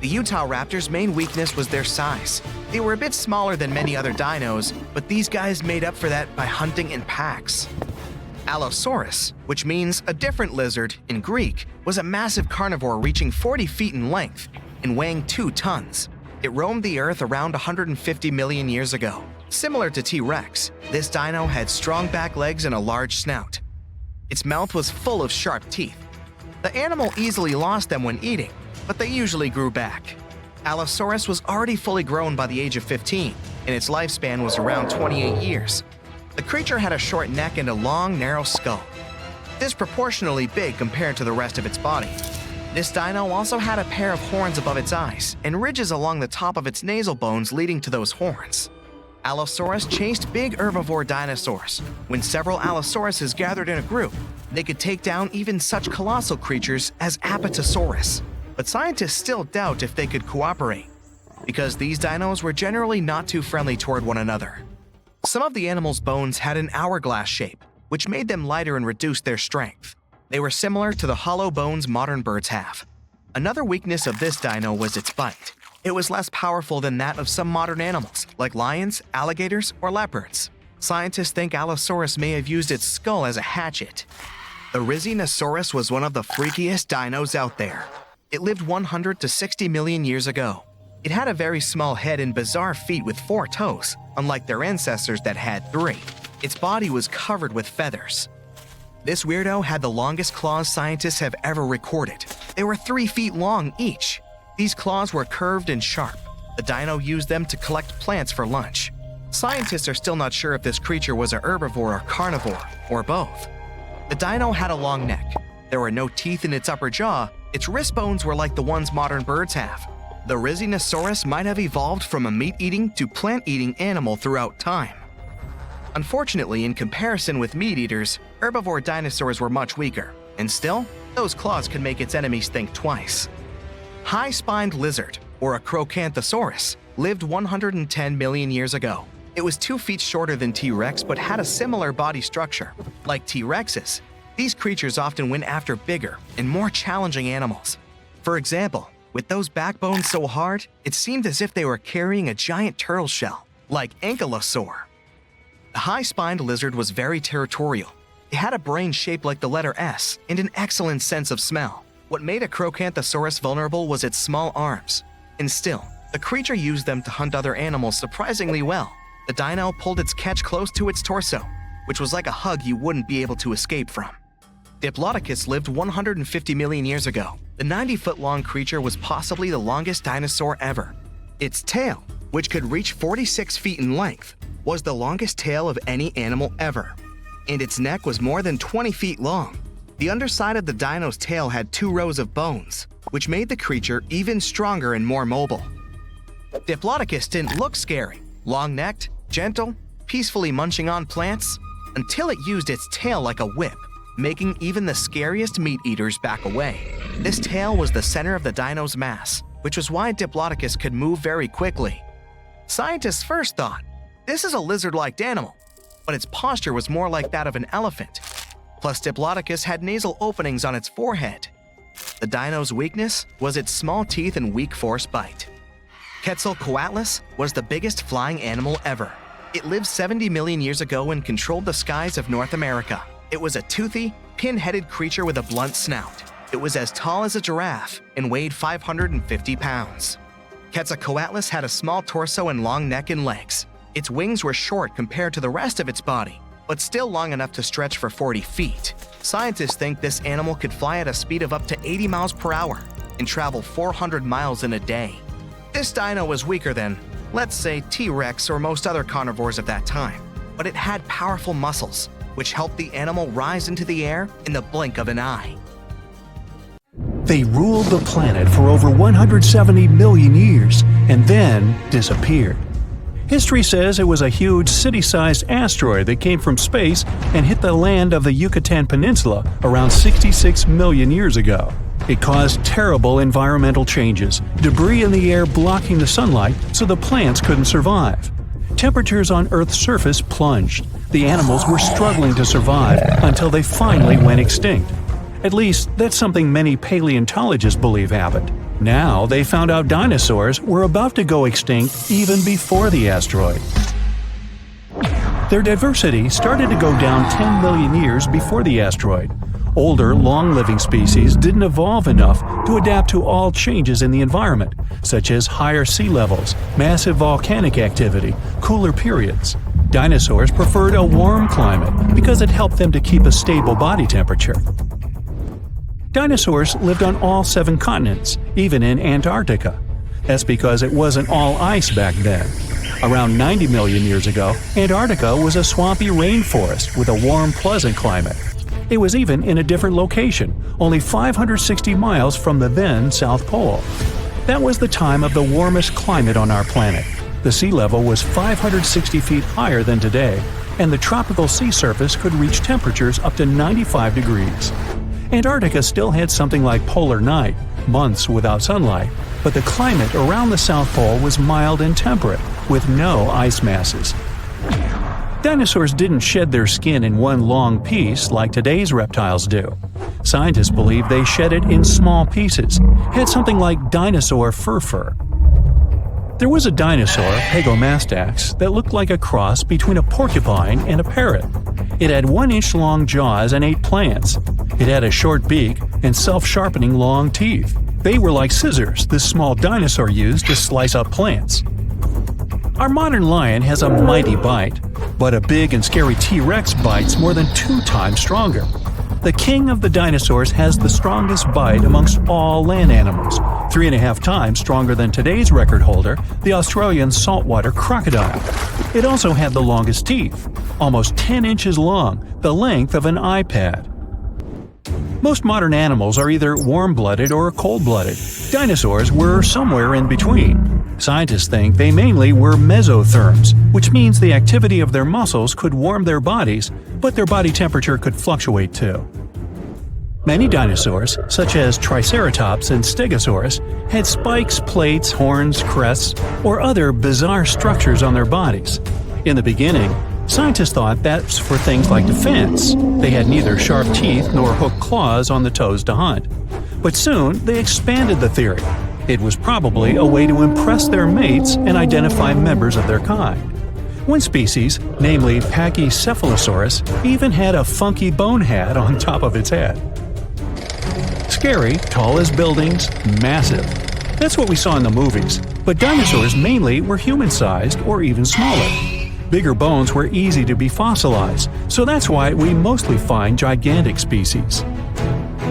The Utahraptor's main weakness was their size. They were a bit smaller than many other dinos, but these guys made up for that by hunting in packs. Allosaurus, which means a different lizard in Greek, was a massive carnivore reaching 40 feet in length and weighing 2 tons. It roamed the Earth around 150 million years ago. Similar to T-Rex, this dino had strong back legs and a large snout. Its mouth was full of sharp teeth. The animal easily lost them when eating, but they usually grew back. Allosaurus was already fully grown by the age of 15, and its lifespan was around 28 years. The creature had a short neck and a long, narrow skull, disproportionately big compared to the rest of its body. This dino also had a pair of horns above its eyes and ridges along the top of its nasal bones leading to those horns. Allosaurus chased big herbivore dinosaurs. When several Allosauruses gathered in a group, they could take down even such colossal creatures as Apatosaurus. But scientists still doubt if they could cooperate, because these dinos were generally not too friendly toward one another. Some of the animal's bones had an hourglass shape, which made them lighter and reduced their strength. They were similar to the hollow bones modern birds have. Another weakness of this dino was its bite. It was less powerful than that of some modern animals, like lions, alligators, or leopards. Scientists think Allosaurus may have used its skull as a hatchet. The Resurrecting was one of the freakiest dinos out there. It lived 100 to 60 million years ago. It had a very small head and bizarre feet with 4 toes, unlike their ancestors that had 3. Its body was covered with feathers. This weirdo had the longest claws scientists have ever recorded. They were 3 feet long each. These claws were curved and sharp. The dino used them to collect plants for lunch. Scientists are still not sure if this creature was a herbivore or carnivore, or both. The dino had a long neck. There were no teeth in its upper jaw. Its wrist bones were like the ones modern birds have. The Resurrecting might have evolved from a meat-eating to plant-eating animal throughout time. Unfortunately, in comparison with meat-eaters, herbivore dinosaurs were much weaker, and still, those claws could make its enemies think twice. High-spined lizard, or a Acrocanthosaurus, lived 110 million years ago. It was 2 feet shorter than T-Rex but had a similar body structure. Like T-Rex's, these creatures often went after bigger and more challenging animals. For example, with those backbones so hard, it seemed as if they were carrying a giant turtle shell, like Ankylosaur. The high-spined lizard was very territorial. It had a brain shaped like the letter S and an excellent sense of smell. What made a Acrocanthosaurus vulnerable was its small arms. And still, the creature used them to hunt other animals surprisingly well. The dino pulled its catch close to its torso, which was like a hug you wouldn't be able to escape from. Diplodocus lived 150 million years ago. The 90-foot-long creature was possibly the longest dinosaur ever. Its tail, which could reach 46 feet in length, was the longest tail of any animal ever. And its neck was more than 20 feet long. The underside of the dino's tail had 2 rows of bones, which made the creature even stronger and more mobile. Diplodocus didn't look scary, long-necked, gentle, peacefully munching on plants, until it used its tail like a whip, making even the scariest meat eaters back away. This tail was the center of the dino's mass, which was why Diplodocus could move very quickly. Scientists first thought, this is a lizard-like animal, but its posture was more like that of an elephant. Plus, Diplodocus had nasal openings on its forehead. The dino's weakness was its small teeth and weak force bite. Quetzalcoatlus was the biggest flying animal ever. It lived 70 million years ago and controlled the skies of North America. It was a toothy, pin-headed creature with a blunt snout. It was as tall as a giraffe and weighed 550 pounds. Quetzalcoatlus had a small torso and long neck and legs. Its wings were short compared to the rest of its body, but still long enough to stretch for 40 feet. Scientists think this animal could fly at a speed of up to 80 miles per hour and travel 400 miles in a day. This dino was weaker than, let's say, T-Rex or most other carnivores of that time, but it had powerful muscles, which helped the animal rise into the air in the blink of an eye. They ruled the planet for over 170 million years and then disappeared. History says it was a huge city-sized asteroid that came from space and hit the land of the Yucatan Peninsula around 66 million years ago. It caused terrible environmental changes, debris in the air blocking the sunlight so the plants couldn't survive. Temperatures on Earth's surface plunged. The animals were struggling to survive until they finally went extinct. At least, that's something many paleontologists believe happened. Now, they found out dinosaurs were about to go extinct even before the asteroid. Their diversity started to go down 10 million years before the asteroid. Older, long-living species didn't evolve enough to adapt to all changes in the environment, such as higher sea levels, massive volcanic activity, cooler periods. Dinosaurs preferred a warm climate because it helped them to keep a stable body temperature. Dinosaurs lived on all 7 continents, even in Antarctica. That's because it wasn't all ice back then. Around 90 million years ago, Antarctica was a swampy rainforest with a warm, pleasant climate. It was even in a different location, only 560 miles from the then South Pole. That was the time of the warmest climate on our planet. The sea level was 560 feet higher than today, and the tropical sea surface could reach temperatures up to 95 degrees. Antarctica still had something like polar night, months without sunlight, but the climate around the South Pole was mild and temperate, with no ice masses. Dinosaurs didn't shed their skin in one long piece like today's reptiles do. Scientists believe they shed it in small pieces, had something like dinosaur fur. There was a dinosaur, Pagomastax, that looked like a cross between a porcupine and a parrot. It had 1-inch long jaws and ate plants. It had a short beak and self-sharpening long teeth. They were like scissors this small dinosaur used to slice up plants. Our modern lion has a mighty bite, but a big and scary T-Rex bites more than 2 times stronger. The king of the dinosaurs has the strongest bite amongst all land animals, 3.5 times stronger than today's record holder, the Australian saltwater crocodile. It also had the longest teeth, almost 10 inches long, the length of an iPad. Most modern animals are either warm-blooded or cold-blooded. Dinosaurs were somewhere in between. Scientists think they mainly were mesotherms, which means the activity of their muscles could warm their bodies, but their body temperature could fluctuate too. Many dinosaurs, such as Triceratops and Stegosaurus, had spikes, plates, horns, crests, or other bizarre structures on their bodies. In the beginning, scientists thought that's for things like defense. They had neither sharp teeth nor hooked claws on the toes to hunt. But soon, they expanded the theory. It was probably a way to impress their mates and identify members of their kind. One species, namely Pachycephalosaurus, even had a funky bone hat on top of its head. Scary, tall as buildings, massive. That's what we saw in the movies, but dinosaurs mainly were human-sized or even smaller. Bigger bones were easy to be fossilized, so that's why we mostly find gigantic species.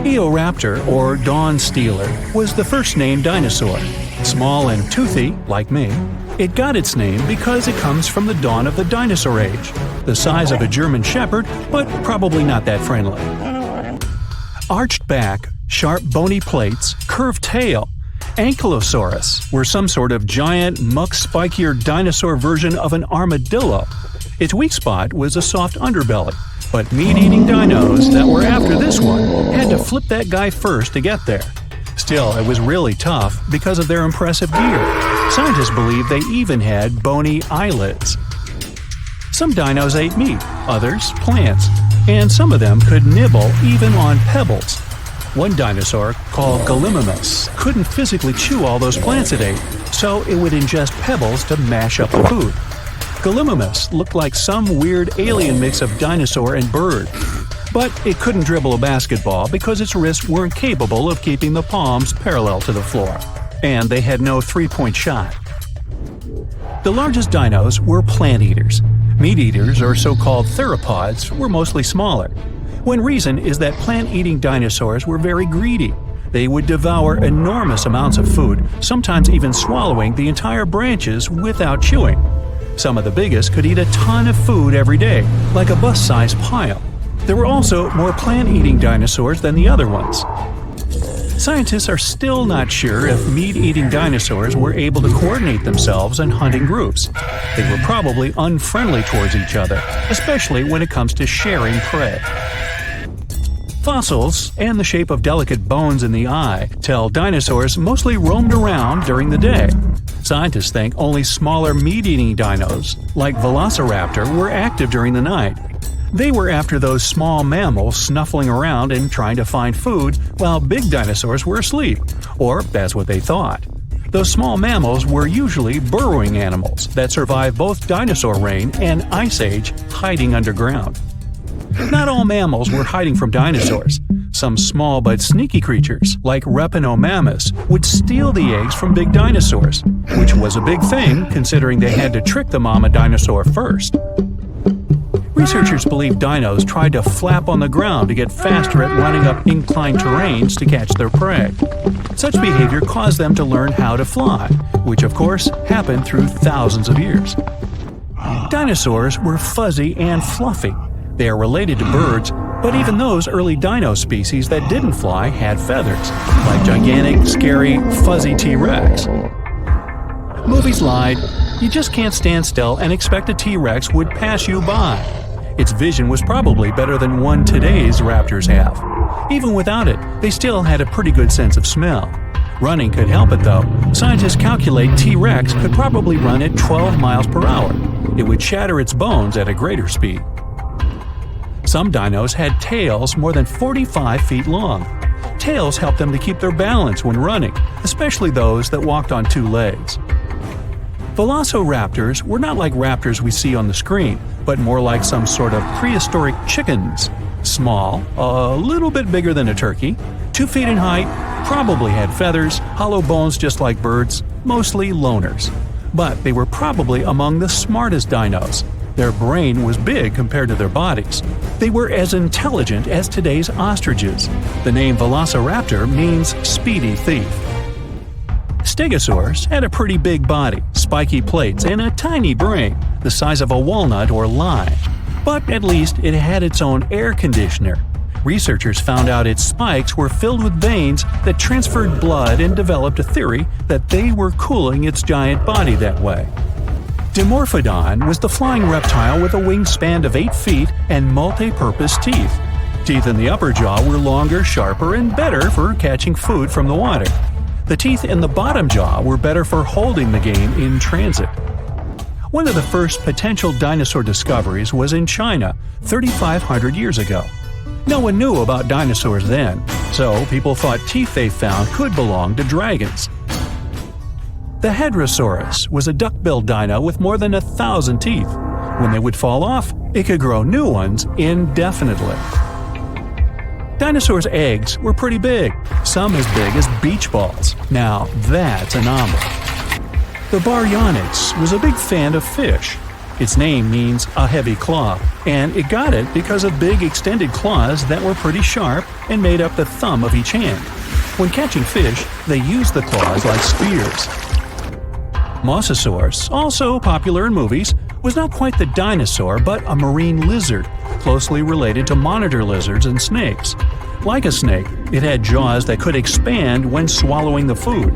Eoraptor, or dawn stealer, was the first named dinosaur. Small and toothy, like me, it got its name because it comes from the dawn of the dinosaur age, the size of a German shepherd, but probably not that friendly. arched back, sharp bony plates, curved tail. Ankylosaurus were some sort of giant, muck-spikier dinosaur version of an armadillo. Its weak spot was a soft underbelly, but meat-eating dinos that were after this one had to flip that guy first to get there. Still, it was really tough because of their impressive gear. Scientists believe they even had bony eyelids. Some dinos ate meat, others plants, and some of them could nibble even on pebbles. One dinosaur, called Gallimimus, couldn't physically chew all those plants it ate, so it would ingest pebbles to mash up the food. Gallimimus looked like some weird alien mix of dinosaur and bird. But it couldn't dribble a basketball because its wrists weren't capable of keeping the palms parallel to the floor, and they had no three-point shot. The largest dinos were plant eaters. Meat eaters, or so-called theropods, were mostly smaller. One reason is that plant-eating dinosaurs were very greedy. They would devour enormous amounts of food, sometimes even swallowing the entire branches without chewing. Some of the biggest could eat a ton of food every day, like a bus-sized pile. There were also more plant-eating dinosaurs than the other ones. Scientists are still not sure if meat-eating dinosaurs were able to coordinate themselves in hunting groups. They were probably unfriendly towards each other, especially when it comes to sharing prey. Fossils and the shape of delicate bones in the eye tell dinosaurs mostly roamed around during the day. Scientists think only smaller meat-eating dinos, like Velociraptor, were active during the night. They were after those small mammals snuffling around and trying to find food while big dinosaurs were asleep, or that's what they thought. Those small mammals were usually burrowing animals that survived both dinosaur reign and ice age hiding underground. Not all mammals were hiding from dinosaurs. Some small but sneaky creatures, like Repenomamus, would steal the eggs from big dinosaurs, which was a big thing considering they had to trick the mama dinosaur first. Researchers believe dinos tried to flap on the ground to get faster at running up inclined terrains to catch their prey. Such behavior caused them to learn how to fly, which of course happened through thousands of years. Dinosaurs were fuzzy and fluffy. They are related to birds, but even those early dino species that didn't fly had feathers, like gigantic, scary, fuzzy T-Rex. Movies lied. You just can't stand still and expect a T-Rex would pass you by. Its vision was probably better than one today's raptors have. Even without it, they still had a pretty good sense of smell. Running could help it though. Scientists calculate T-Rex could probably run at 12 miles per hour. It would shatter its bones at a greater speed. Some dinos had tails more than 45 feet long. Tails helped them to keep their balance when running, especially those that walked on two legs. Velociraptors were not like raptors we see on the screen, but more like some sort of prehistoric chickens. Small, a little bit bigger than a turkey, 2 feet in height, probably had feathers, hollow bones just like birds, mostly loners. But they were probably among the smartest dinos. Their brain was big compared to their bodies. They were as intelligent as today's ostriches. The name Velociraptor means speedy thief. Stegosaurs had a pretty big body, spiky plates, and a tiny brain, the size of a walnut or lime. But at least it had its own air conditioner. Researchers found out its spikes were filled with veins that transferred blood and developed a theory that they were cooling its giant body that way. Dimorphodon was the flying reptile with a wingspan of 8 feet and multi-purpose teeth. Teeth in the upper jaw were longer, sharper, and better for catching food from the water. The teeth in the bottom jaw were better for holding the game in transit. One of the first potential dinosaur discoveries was in China 3,500 years ago. No one knew about dinosaurs then, so people thought teeth they found could belong to dragons. The Hadrosaurus was a duck-billed dino with more than 1,000 teeth. When they would fall off, it could grow new ones indefinitely. Dinosaurs' eggs were pretty big, some as big as beach balls. Now that's a number. The Baryonyx was a big fan of fish. Its name means a heavy claw, and it got it because of big extended claws that were pretty sharp and made up the thumb of each hand. When catching fish, they used the claws like spears. Mosasaurus, also popular in movies, was not quite the dinosaur but a marine lizard, closely related to monitor lizards and snakes. Like a snake, it had jaws that could expand when swallowing the food.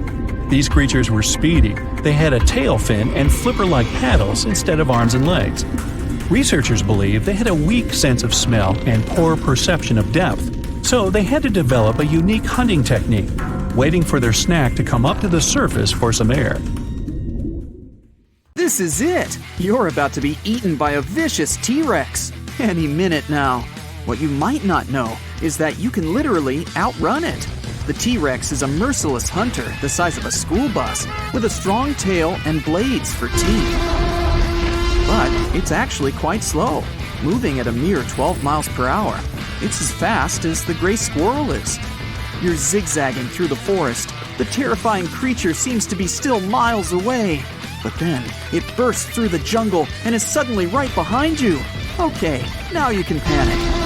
These creatures were speedy. They had a tail fin and flipper-like paddles instead of arms and legs. Researchers believe they had a weak sense of smell and poor perception of depth, so they had to develop a unique hunting technique, waiting for their snack to come up to the surface for some air. This is it! You're about to be eaten by a vicious T-Rex. Any minute now. What you might not know is that you can literally outrun it. The T-Rex is a merciless hunter the size of a school bus, with a strong tail and blades for teeth. But it's actually quite slow, moving at a mere 12 miles per hour. It's as fast as the gray squirrel is. You're zigzagging through the forest. The terrifying creature seems to be still miles away. But then, it bursts through the jungle and is suddenly right behind you. Okay, now you can panic.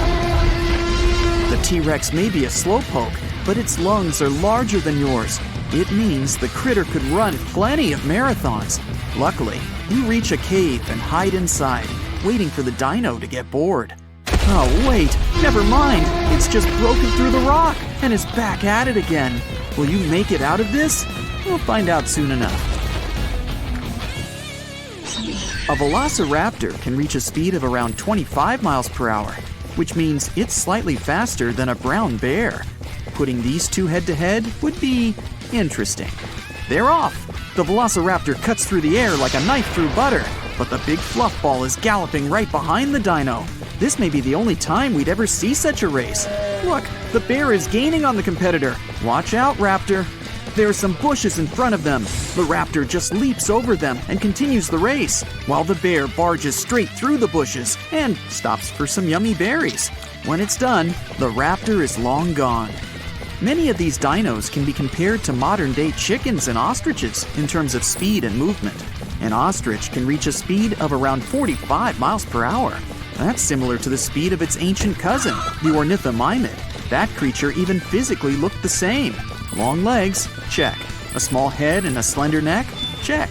The T-Rex may be a slowpoke, but its lungs are larger than yours. It means the critter could run plenty of marathons. Luckily, you reach a cave and hide inside, waiting for the dino to get bored. Oh wait, never mind. It's just broken through the rock and is back at it again. Will you make it out of this? We'll find out soon enough. A velociraptor can reach a speed of around 25 miles per hour, which means it's slightly faster than a brown bear. Putting these two head-to-head would be interesting. They're off! The velociraptor cuts through the air like a knife through butter, but the big fluff ball is galloping right behind the dino. This may be the only time we'd ever see such a race. Look, the bear is gaining on the competitor. Watch out, raptor. There are some bushes in front of them. The raptor just leaps over them and continues the race, while the bear barges straight through the bushes and stops for some yummy berries. When it's done, the raptor is long gone. Many of these dinos can be compared to modern-day chickens and ostriches in terms of speed and movement. An ostrich can reach a speed of around 45 miles per hour. That's similar to the speed of its ancient cousin, the ornithomimid. That creature even physically looked the same. Long legs? Check. A small head and a slender neck? Check.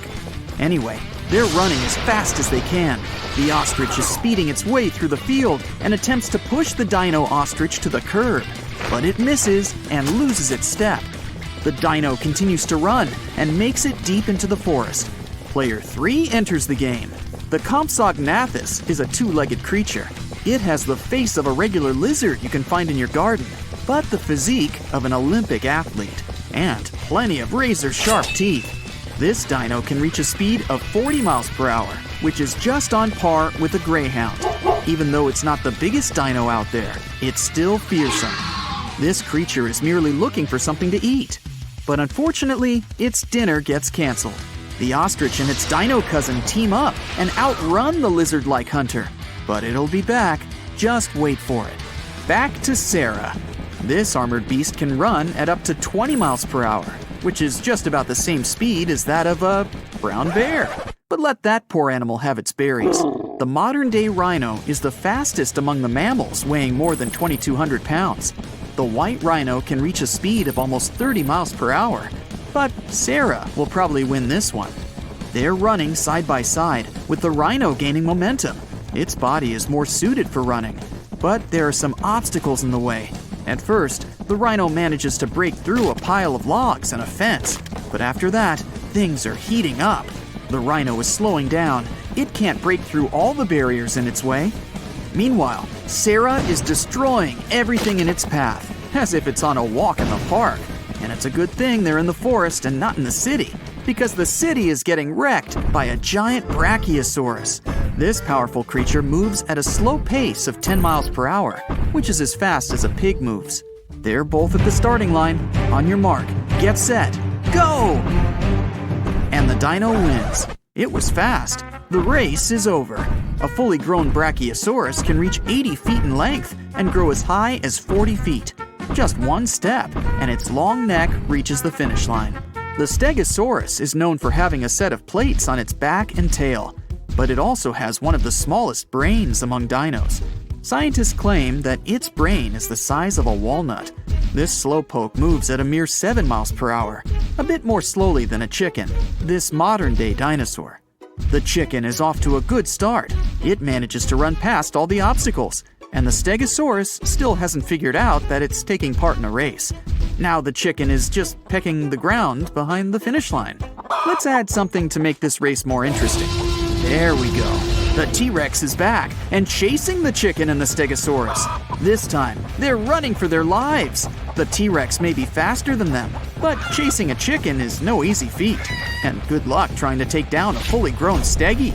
Anyway, they're running as fast as they can. The ostrich is speeding its way through the field and attempts to push the dino ostrich to the curb. But it misses and loses its step. The dino continues to run and makes it deep into the forest. Player 3 enters the game. The Compsognathus is a two-legged creature. It has the face of a regular lizard you can find in your garden, but the physique of an Olympic athlete, and plenty of razor-sharp teeth. This dino can reach a speed of 40 miles per hour, which is just on par with a greyhound. Even though it's not the biggest dino out there, it's still fearsome. This creature is merely looking for something to eat. But unfortunately, its dinner gets canceled. The ostrich and its dino cousin team up and outrun the lizard-like hunter. But it'll be back. Just wait for it. Back to Sarah. This armored beast can run at up to 20 miles per hour, which is just about the same speed as that of a brown bear. But let that poor animal have its berries. The modern-day rhino is the fastest among the mammals, weighing more than 2,200 pounds. The white rhino can reach a speed of almost 30 miles per hour. But Sarah will probably win this one. They're running side by side, with the rhino gaining momentum. Its body is more suited for running, but there are some obstacles in the way. At first, the rhino manages to break through a pile of logs and a fence, but after that, things are heating up. The rhino is slowing down. It can't break through all the barriers in its way. Meanwhile, Sarah is destroying everything in its path, as if it's on a walk in the park. And it's a good thing they're in the forest and not in the city, because the city is getting wrecked by a giant brachiosaurus. This powerful creature moves at a slow pace of 10 miles per hour, which is as fast as a pig moves. They're both at the starting line. On your mark, get set, go! And the dino wins. It was fast. The race is over. A fully grown brachiosaurus can reach 80 feet in length and grow as high as 40 feet. Just one step, and its long neck reaches the finish line. The Stegosaurus is known for having a set of plates on its back and tail, but it also has one of the smallest brains among dinos. Scientists claim that its brain is the size of a walnut. This slowpoke moves at a mere 7 miles per hour, a bit more slowly than a chicken, this modern-day dinosaur. The chicken is off to a good start. It manages to run past all the obstacles, and the Stegosaurus still hasn't figured out that it's taking part in a race. Now the chicken is just pecking the ground behind the finish line. Let's add something to make this race more interesting. There we go. The T-Rex is back and chasing the chicken and the Stegosaurus. This time, they're running for their lives. The T-Rex may be faster than them, but chasing a chicken is no easy feat. And good luck trying to take down a fully grown Stegi.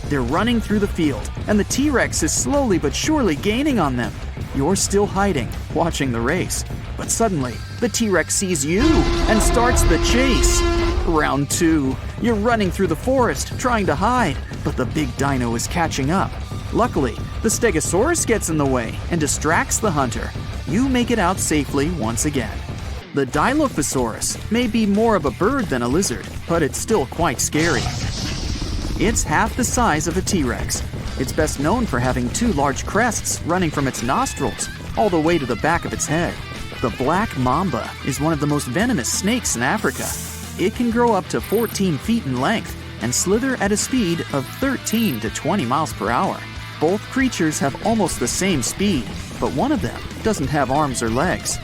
They're running through the field, and the T-Rex is slowly but surely gaining on them. You're still hiding, watching the race. But suddenly, the T-Rex sees you and starts the chase. Round 2. You're running through the forest, trying to hide, but the big dino is catching up. Luckily, the Stegosaurus gets in the way and distracts the hunter. You make it out safely once again. The Dilophosaurus may be more of a bird than a lizard, but it's still quite scary. It's half the size of a T-Rex. It's best known for having 2 large crests running from its nostrils all the way to the back of its head. The black mamba is one of the most venomous snakes in Africa. It can grow up to 14 feet in length and slither at a speed of 13 to 20 miles per hour. Both creatures have almost the same speed, but one of them doesn't have arms or legs.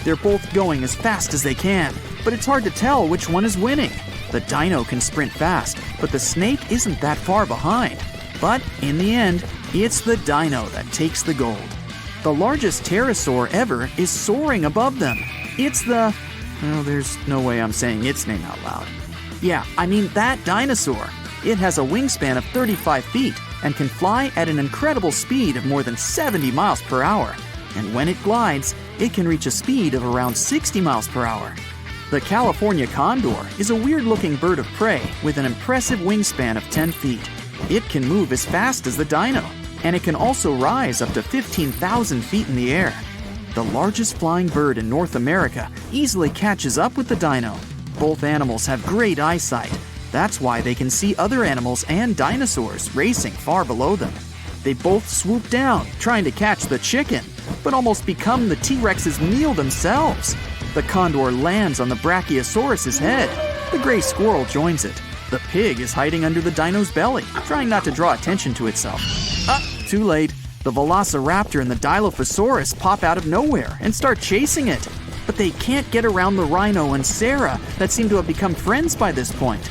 They're both going as fast as they can, but it's hard to tell which one is winning. The dino can sprint fast, but the snake isn't that far behind. But in the end, it's the dino that takes the gold. The largest pterosaur ever is soaring above them. It's the... well, there's no way I'm saying its name out loud. Yeah, I mean that dinosaur. It has a wingspan of 35 feet and can fly at an incredible speed of more than 70 miles per hour. And when it glides, it can reach a speed of around 60 miles per hour. The California condor is a weird-looking bird of prey with an impressive wingspan of 10 feet. It can move as fast as the dino, and it can also rise up to 15,000 feet in the air. The largest flying bird in North America easily catches up with the dino. Both animals have great eyesight. That's why they can see other animals and dinosaurs racing far below them. They both swoop down, trying to catch the chicken, but almost become the T-Rex's meal themselves. The condor lands on the Brachiosaurus's head. The gray squirrel joins it. The pig is hiding under the dino's belly, trying not to draw attention to itself. Too late. The Velociraptor and the Dilophosaurus pop out of nowhere and start chasing it. But they can't get around the rhino and Sarah that seem to have become friends by this point.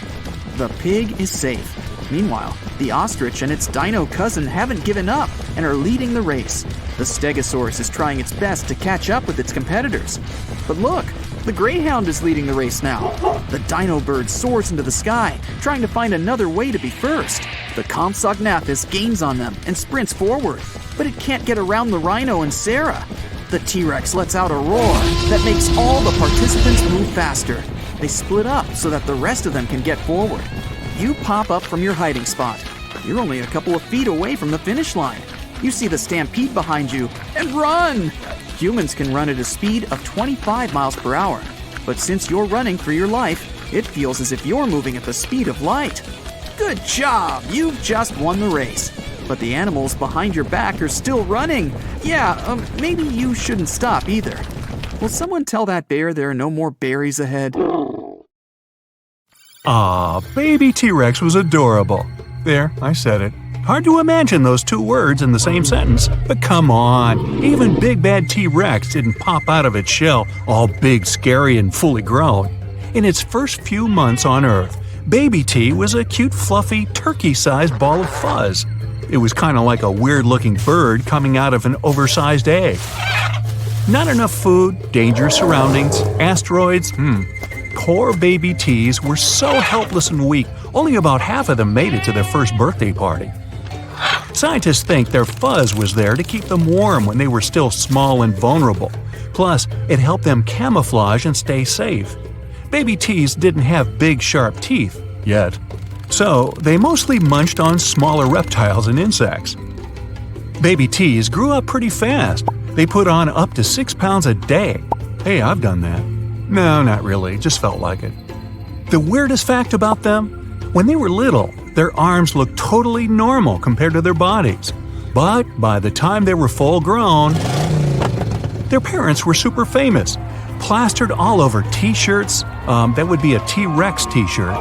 The pig is safe. Meanwhile, the ostrich and its dino cousin haven't given up and are leading the race. The Stegosaurus is trying its best to catch up with its competitors. But look, the greyhound is leading the race now. The dino bird soars into the sky, trying to find another way to be first. The Compsognathus gains on them and sprints forward, but it can't get around the rhino and Sarah. The T-Rex lets out a roar that makes all the participants move faster. They split up so that the rest of them can get forward. You pop up from your hiding spot. You're only a couple of feet away from the finish line. You see the stampede behind you and run! Humans can run at a speed of 25 miles per hour, but since you're running for your life, it feels as if you're moving at the speed of light. Good job! You've just won the race. But the animals behind your back are still running. Yeah, maybe you shouldn't stop either. Will someone tell that bear there are no more berries ahead? Baby T-Rex was adorable. There, I said it. Hard to imagine those 2 words in the same sentence, but come on. Even Big Bad T-Rex didn't pop out of its shell all big, scary, and fully grown. In its first few months on Earth, Baby T was a cute, fluffy, turkey-sized ball of fuzz. It was kind of like a weird-looking bird coming out of an oversized egg. Not enough food, dangerous surroundings, asteroids, Poor baby T's were so helpless and weak, only about half of them made it to their first birthday party. Scientists think their fuzz was there to keep them warm when they were still small and vulnerable. Plus, it helped them camouflage and stay safe. Baby T's didn't have big, sharp teeth yet, so they mostly munched on smaller reptiles and insects. Baby T's grew up pretty fast. They put on up to 6 pounds a day. Hey, I've done that. No, not really, just felt like it. The weirdest fact about them? When they were little, their arms looked totally normal compared to their bodies. But by the time they were full grown, their parents were super famous. Plastered all over t-shirts, that would be a T-Rex t-shirt,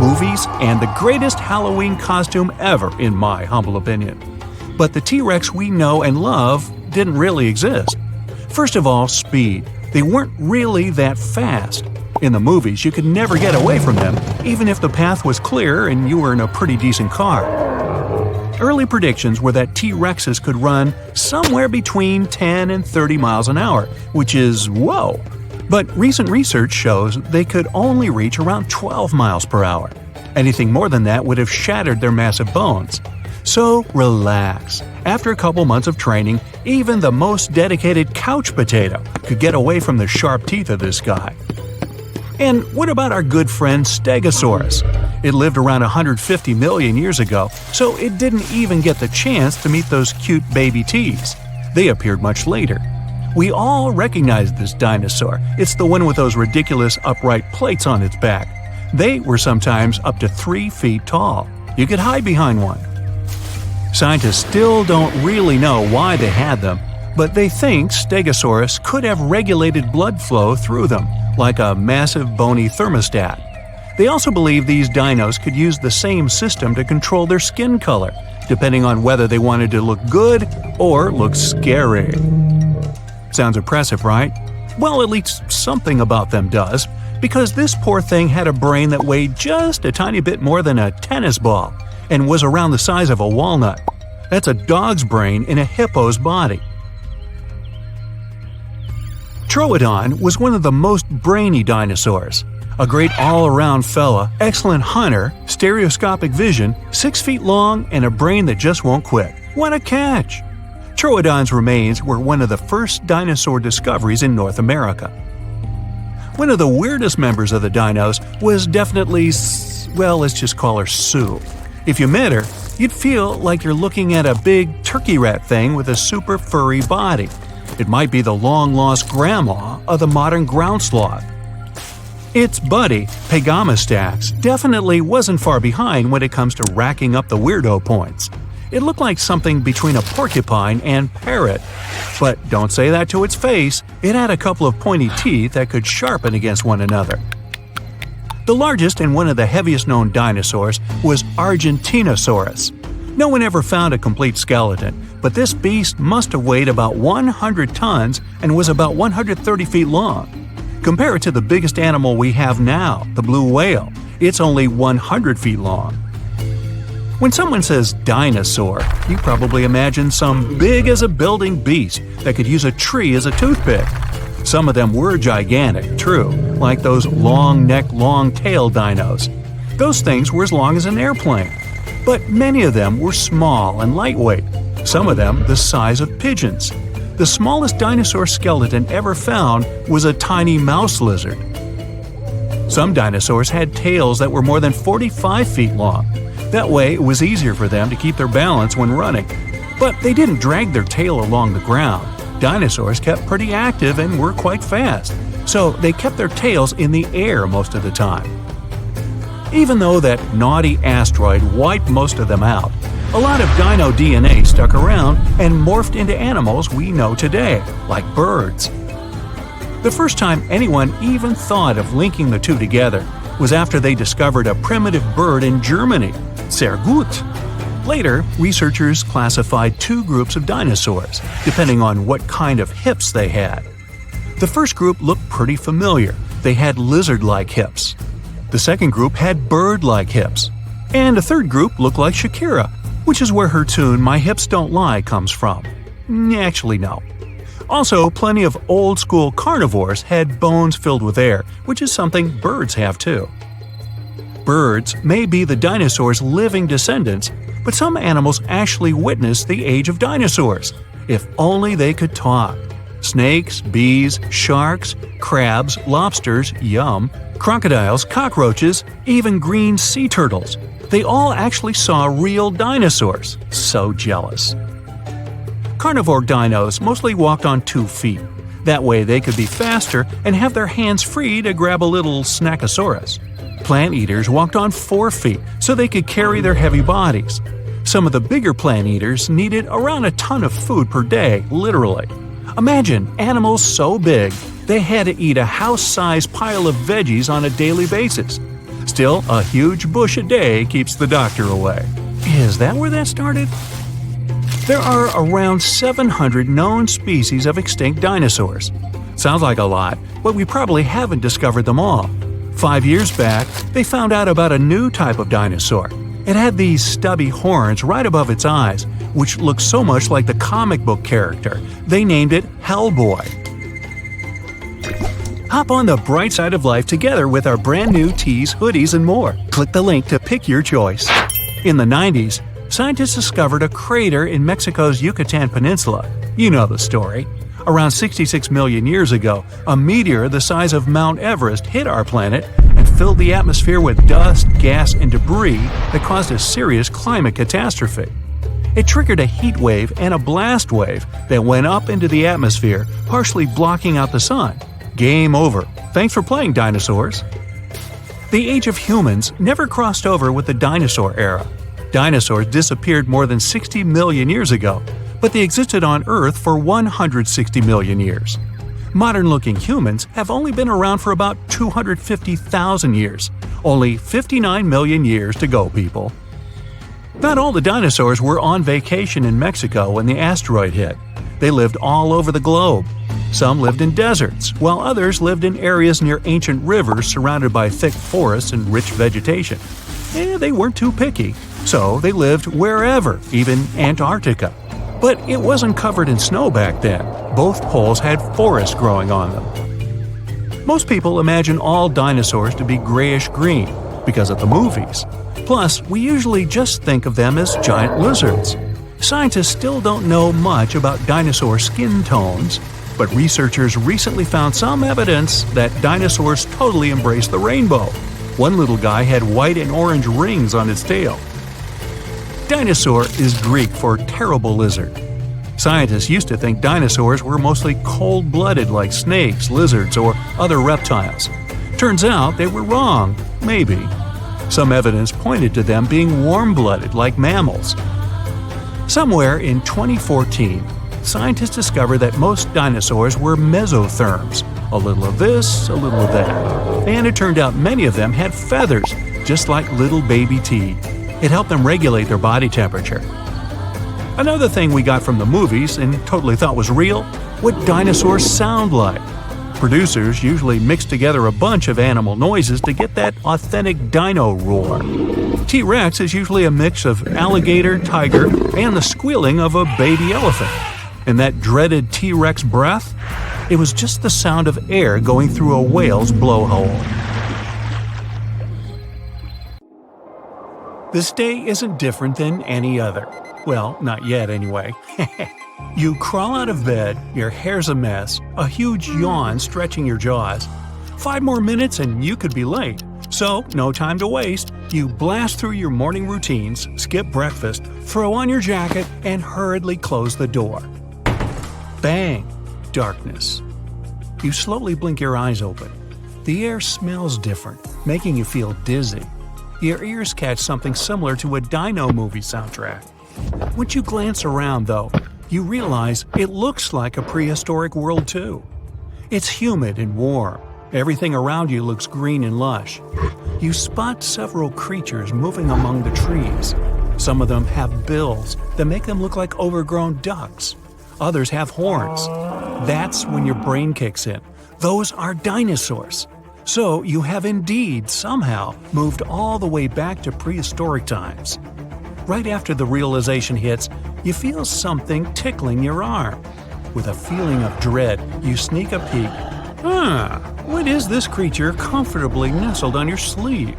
movies, and the greatest Halloween costume ever, in my humble opinion. But the T-Rex we know and love didn't really exist. First of all, speed. They weren't really that fast. In the movies, you could never get away from them, even if the path was clear and you were in a pretty decent car. Early predictions were that T-Rexes could run somewhere between 10 and 30 miles an hour, which is whoa. But recent research shows they could only reach around 12 miles per hour. Anything more than that would have shattered their massive bones. So relax. After a couple months of training, even the most dedicated couch potato could get away from the sharp teeth of this guy. And what about our good friend Stegosaurus? It lived around 150 million years ago, so it didn't even get the chance to meet those cute baby T's. They appeared much later. We all recognize this dinosaur. It's the one with those ridiculous upright plates on its back. They were sometimes up to 3 feet tall. You could hide behind one. Scientists still don't really know why they had them, but they think Stegosaurus could have regulated blood flow through them, like a massive bony thermostat. They also believe these dinos could use the same system to control their skin color, depending on whether they wanted to look good or look scary. Sounds impressive, right? Well, at least something about them does, because this poor thing had a brain that weighed just a tiny bit more than a tennis ball and was around the size of a walnut. That's a dog's brain in a hippo's body. Troodon was one of the most brainy dinosaurs. A great all-around fella, excellent hunter, stereoscopic vision, 6 feet long, and a brain that just won't quit. What a catch! Troodon's remains were one of the first dinosaur discoveries in North America. One of the weirdest members of the dinos was definitely, well, let's just call her Sue. If you met her, you'd feel like you're looking at a big turkey rat thing with a super furry body. It might be the long-lost grandma of the modern ground sloth. Its buddy, Pegamastax, definitely wasn't far behind when it comes to racking up the weirdo points. It looked like something between a porcupine and parrot. But don't say that to its face, it had a couple of pointy teeth that could sharpen against one another. The largest and one of the heaviest known dinosaurs was Argentinosaurus. No one ever found a complete skeleton, but this beast must have weighed about 100 tons and was about 130 feet long. Compare it to the biggest animal we have now, the blue whale. It's only 100 feet long. When someone says dinosaur, you probably imagine some big-as-a-building beast that could use a tree as a toothpick. Some of them were gigantic, true, like those long-neck, long-tail dinos. Those things were as long as an airplane. But many of them were small and lightweight, some of them the size of pigeons. The smallest dinosaur skeleton ever found was a tiny mouse lizard. Some dinosaurs had tails that were more than 45 feet long. That way, it was easier for them to keep their balance when running. But they didn't drag their tail along the ground. Dinosaurs kept pretty active and were quite fast, so they kept their tails in the air most of the time. Even though that naughty asteroid wiped most of them out, a lot of dino DNA stuck around and morphed into animals we know today, like birds. The first time anyone even thought of linking the two together was after they discovered a primitive bird in Germany, sehr gut. Later, researchers classified 2 groups of dinosaurs, depending on what kind of hips they had. The first group looked pretty familiar. They had lizard-like hips. The second group had bird-like hips. And a third group looked like Shakira, which is where her tune My Hips Don't Lie comes from. Actually, no. Also, plenty of old-school carnivores had bones filled with air, which is something birds have too. Birds may be the dinosaurs' living descendants, but some animals actually witnessed the age of dinosaurs. If only they could talk. Snakes, bees, sharks, crabs, lobsters, yum, crocodiles, cockroaches, even green sea turtles. They all actually saw real dinosaurs. So jealous. Carnivore dinos mostly walked on 2 feet. That way they could be faster and have their hands free to grab a little snackosaurus. Plant eaters walked on 4 feet so they could carry their heavy bodies. Some of the bigger plant eaters needed around a ton of food per day, literally. Imagine animals so big they had to eat a house-sized pile of veggies on a daily basis. Still, a huge bush a day keeps the doctor away. Is that where that started? There are around 700 known species of extinct dinosaurs. Sounds like a lot, but we probably haven't discovered them all. 5 years back, they found out about a new type of dinosaur. It had these stubby horns right above its eyes, which looked so much like the comic book character. They named it Hellboy. Hop on the bright side of life together with our brand new tees, hoodies, and more. Click the link to pick your choice. In the 90s, scientists discovered a crater in Mexico's Yucatan Peninsula. You know the story. Around 66 million years ago, a meteor the size of Mount Everest hit our planet and filled the atmosphere with dust, gas, and debris that caused a serious climate catastrophe. It triggered a heat wave and a blast wave that went up into the atmosphere, partially blocking out the sun. Game over. Thanks for playing, dinosaurs. The age of humans never crossed over with the dinosaur era. Dinosaurs disappeared more than 60 million years ago, but they existed on Earth for 160 million years. Modern-looking humans have only been around for about 250,000 years. Only 59 million years to go, people. Not all the dinosaurs were on vacation in Mexico when the asteroid hit. They lived all over the globe. Some lived in deserts, while others lived in areas near ancient rivers surrounded by thick forests and rich vegetation. They weren't too picky, so they lived wherever, even Antarctica. But it wasn't covered in snow back then. Both poles had forests growing on them. Most people imagine all dinosaurs to be grayish-green because of the movies. Plus, we usually just think of them as giant lizards. Scientists still don't know much about dinosaur skin tones, but researchers recently found some evidence that dinosaurs totally embraced the rainbow. One little guy had white and orange rings on its tail. Dinosaur is Greek for terrible lizard. Scientists used to think dinosaurs were mostly cold-blooded like snakes, lizards, or other reptiles. Turns out they were wrong, maybe. Some evidence pointed to them being warm-blooded like mammals. Somewhere in 2014, scientists discovered that most dinosaurs were mesotherms, a little of this, a little of that. And it turned out many of them had feathers, just like little baby teeth. It helped them regulate their body temperature. Another thing we got from the movies and totally thought was real, what dinosaurs sound like. Producers usually mix together a bunch of animal noises to get that authentic dino roar. T-Rex is usually a mix of alligator, tiger, and the squealing of a baby elephant. And that dreaded T-Rex breath? It was just the sound of air going through a whale's blowhole. This day isn't different than any other. Well, not yet anyway. You crawl out of bed, your hair's a mess, a huge yawn stretching your jaws. 5 more minutes and you could be late. So, no time to waste. You blast through your morning routines, skip breakfast, throw on your jacket, and hurriedly close the door. Bang! Darkness. You slowly blink your eyes open. The air smells different, making you feel dizzy. Your ears catch something similar to a dino movie soundtrack. Once you glance around, though, you realize it looks like a prehistoric world too. It's humid and warm. Everything around you looks green and lush. You spot several creatures moving among the trees. Some of them have bills that make them look like overgrown ducks. Others have horns. That's when your brain kicks in. Those are dinosaurs. So you have indeed somehow moved all the way back to prehistoric times. Right after the realization hits, you feel something tickling your arm. With a feeling of dread, you sneak a peek. What is this creature comfortably nestled on your sleeve?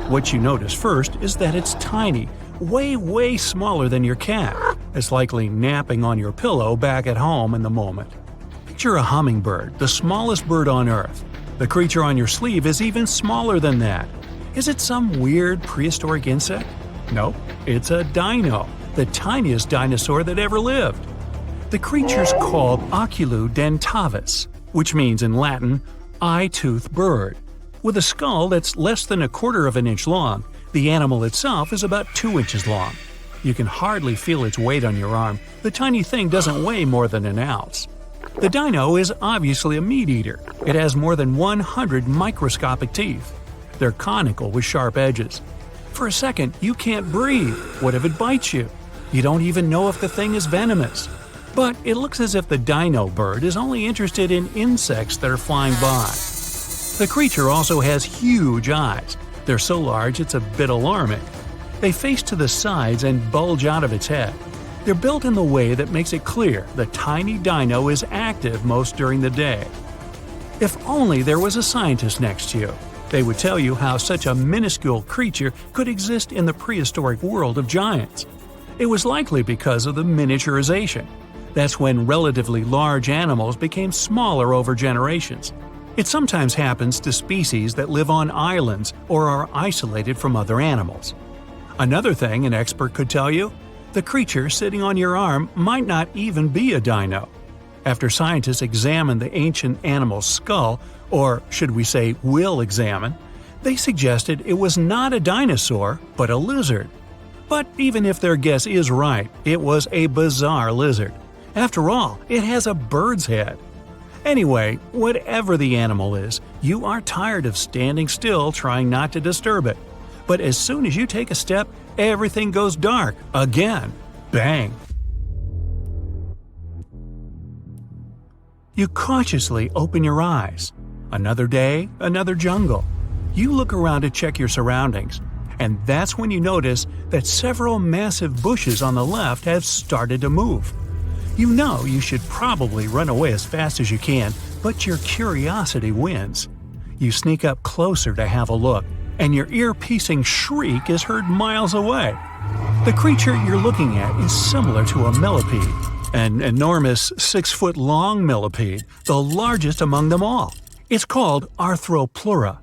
What you notice first is that it's tiny, way smaller than your cat. It's likely napping on your pillow back at home in the moment. Picture a hummingbird, the smallest bird on Earth. The creature on your sleeve is even smaller than that. Is it some weird prehistoric insect? Nope, it's a dino, the tiniest dinosaur that ever lived. The creature's called oculodentavis, which means in Latin, eye-tooth bird. With a skull that's less than 1/4 of an inch long, the animal itself is about 2 inches long. You can hardly feel its weight on your arm. The tiny thing doesn't weigh more than an ounce. The dino is obviously a meat eater. It has more than 100 microscopic teeth. They're conical with sharp edges. For a second, you can't breathe. What if it bites you? You don't even know if the thing is venomous. But it looks as if the dino bird is only interested in insects that are flying by. The creature also has huge eyes. They're so large it's a bit alarming. They face to the sides and bulge out of its head. They're built in the way that makes it clear the tiny dino is active most during the day. If only there was a scientist next to you, they would tell you how such a minuscule creature could exist in the prehistoric world of giants. It was likely because of the miniaturization. That's when relatively large animals became smaller over generations. It sometimes happens to species that live on islands or are isolated from other animals. Another thing an expert could tell you, the creature sitting on your arm might not even be a dino. After scientists examined the ancient animal's skull, or should we say will examine, they suggested it was not a dinosaur, but a lizard. But even if their guess is right, it was a bizarre lizard. After all, it has a bird's head. Anyway, whatever the animal is, you are tired of standing still trying not to disturb it. But as soon as you take a step, everything goes dark. Again. Bang. You cautiously open your eyes. Another day, another jungle. You look around to check your surroundings, and that's when you notice that several massive bushes on the left have started to move. You know you should probably run away as fast as you can, but your curiosity wins. You sneak up closer to have a look, and your ear-piercing shriek is heard miles away. The creature you're looking at is similar to a millipede, an enormous 6-foot-long millipede, the largest among them all. It's called Arthropleura.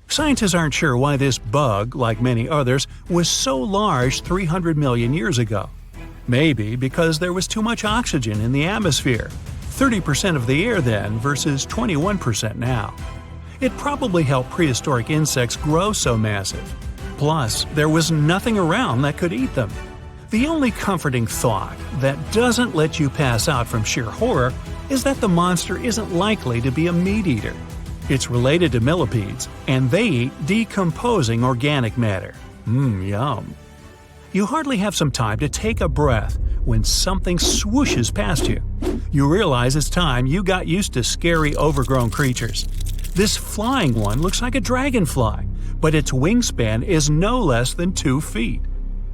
Scientists aren't sure why this bug, like many others, was so large 300 million years ago. Maybe because there was too much oxygen in the atmosphere, 30% of the air then versus 21% now. It probably helped prehistoric insects grow so massive. Plus, there was nothing around that could eat them. The only comforting thought that doesn't let you pass out from sheer horror is that the monster isn't likely to be a meat-eater. It's related to millipedes, and they eat decomposing organic matter. Yum. You hardly have some time to take a breath when something swooshes past you. You realize it's time you got used to scary overgrown creatures. This flying one looks like a dragonfly, but its wingspan is no less than 2 feet.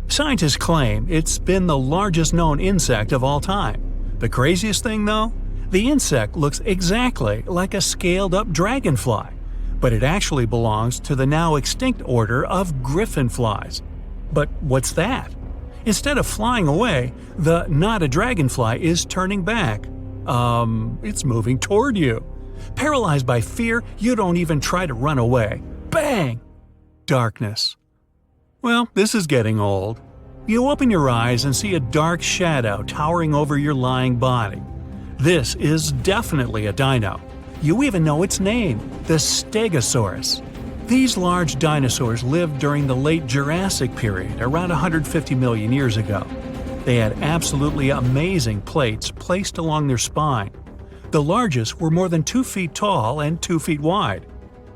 Scientists claim it's been the largest known insect of all time. The craziest thing, though? The insect looks exactly like a scaled-up dragonfly, but it actually belongs to the now extinct order of griffinflies. But what's that? Instead of flying away, the not a dragonfly is turning back. It's moving toward you. Paralyzed by fear, you don't even try to run away. Bang! Darkness. Well, this is getting old. You open your eyes and see a dark shadow towering over your lying body. This is definitely a dino. You even know its name, the Stegosaurus. These large dinosaurs lived during the late Jurassic period, around 150 million years ago. They had absolutely amazing plates placed along their spine. The largest were more than 2 feet tall and 2 feet wide.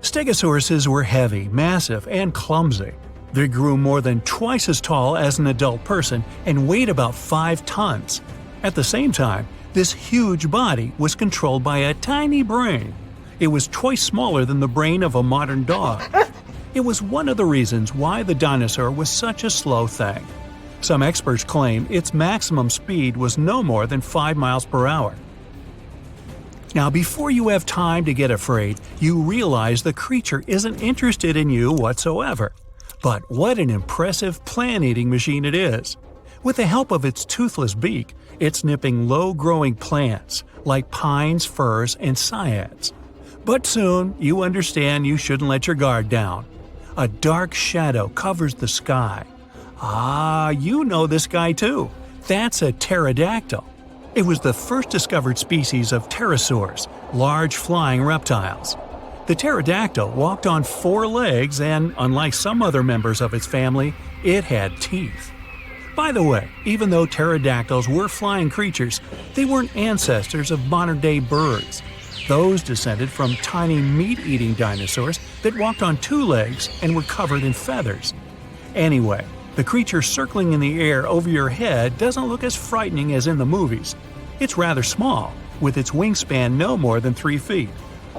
Stegosauruses were heavy, massive, and clumsy. They grew more than twice as tall as an adult person and weighed about 5 tons. At the same time, this huge body was controlled by a tiny brain. It was twice smaller than the brain of a modern dog. It was one of the reasons why the dinosaur was such a slow thing. Some experts claim its maximum speed was no more than 5 miles per hour. Now, before you have time to get afraid, you realize the creature isn't interested in you whatsoever. But what an impressive plant-eating machine it is! With the help of its toothless beak, it's nipping low-growing plants like pines, firs, and cycads. But soon, you understand you shouldn't let your guard down. A dark shadow covers the sky. You know this guy too. That's a pterodactyl. It was the first discovered species of pterosaurs, large flying reptiles. The pterodactyl walked on 4 legs and, unlike some other members of its family, it had teeth. By the way, even though pterodactyls were flying creatures, they weren't ancestors of modern-day birds. Those descended from tiny meat-eating dinosaurs that walked on 2 legs and were covered in feathers. Anyway, The creature circling in the air over your head doesn't look as frightening as in the movies. It's rather small, with its wingspan no more than 3 feet.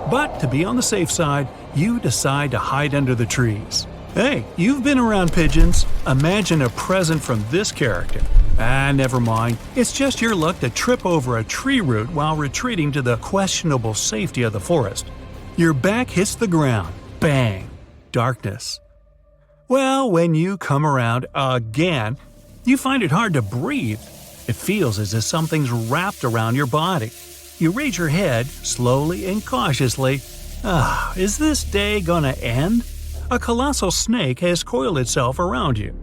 But to be on the safe side, you decide to hide under the trees. Hey, you've been around pigeons. Imagine a present from this character. Never mind. It's just your luck to trip over a tree root while retreating to the questionable safety of the forest. Your back hits the ground. Bang! Darkness. Well, when you come around again, you find it hard to breathe. It feels as if something's wrapped around your body. You raise your head, slowly and cautiously. Is this day gonna end? A colossal snake has coiled itself around you.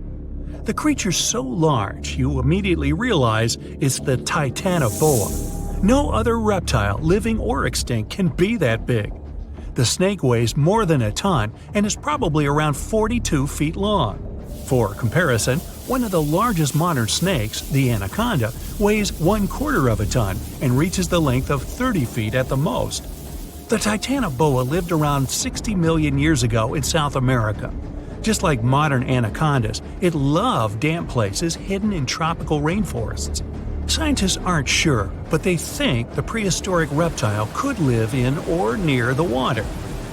The creature's so large, you immediately realize it's the Titanoboa. No other reptile, living or extinct, can be that big. The snake weighs more than a ton and is probably around 42 feet long. For comparison, one of the largest modern snakes, the anaconda, weighs 1/4 of a ton and reaches the length of 30 feet at the most. The Titanoboa lived around 60 million years ago in South America. Just like modern anacondas, it loved damp places hidden in tropical rainforests. Scientists aren't sure, but they think the prehistoric reptile could live in or near the water.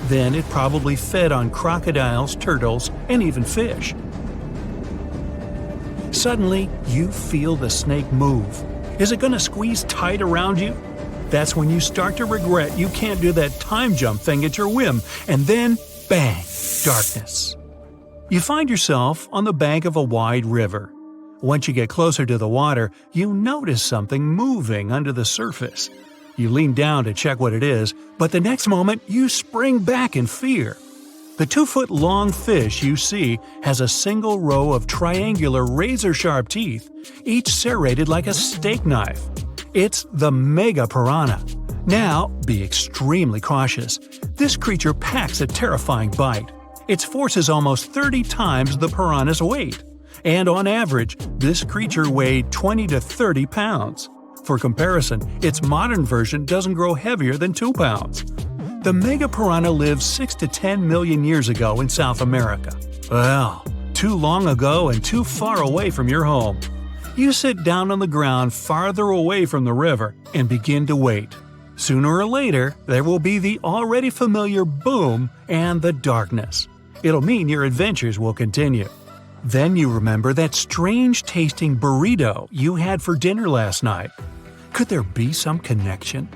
Then it probably fed on crocodiles, turtles, and even fish. Suddenly, you feel the snake move. Is it going to squeeze tight around you? That's when you start to regret you can't do that time jump thing at your whim, and then, bang, darkness. You find yourself on the bank of a wide river. Once you get closer to the water, you notice something moving under the surface. You lean down to check what it is, but the next moment you spring back in fear. The 2-foot-long fish you see has a single row of triangular razor-sharp teeth, each serrated like a steak knife. It's the mega piranha. Now, be extremely cautious. This creature packs a terrifying bite. Its force is almost 30 times the piranha's weight. And on average, this creature weighed 20 to 30 pounds. For comparison, its modern version doesn't grow heavier than 2 pounds. The mega piranha lived 6 to 10 million years ago in South America. Well, too long ago and too far away from your home. You sit down on the ground farther away from the river and begin to wait. Sooner or later, there will be the already familiar boom and the darkness. It'll mean your adventures will continue. Then you remember that strange-tasting burrito you had for dinner last night. Could there be some connection?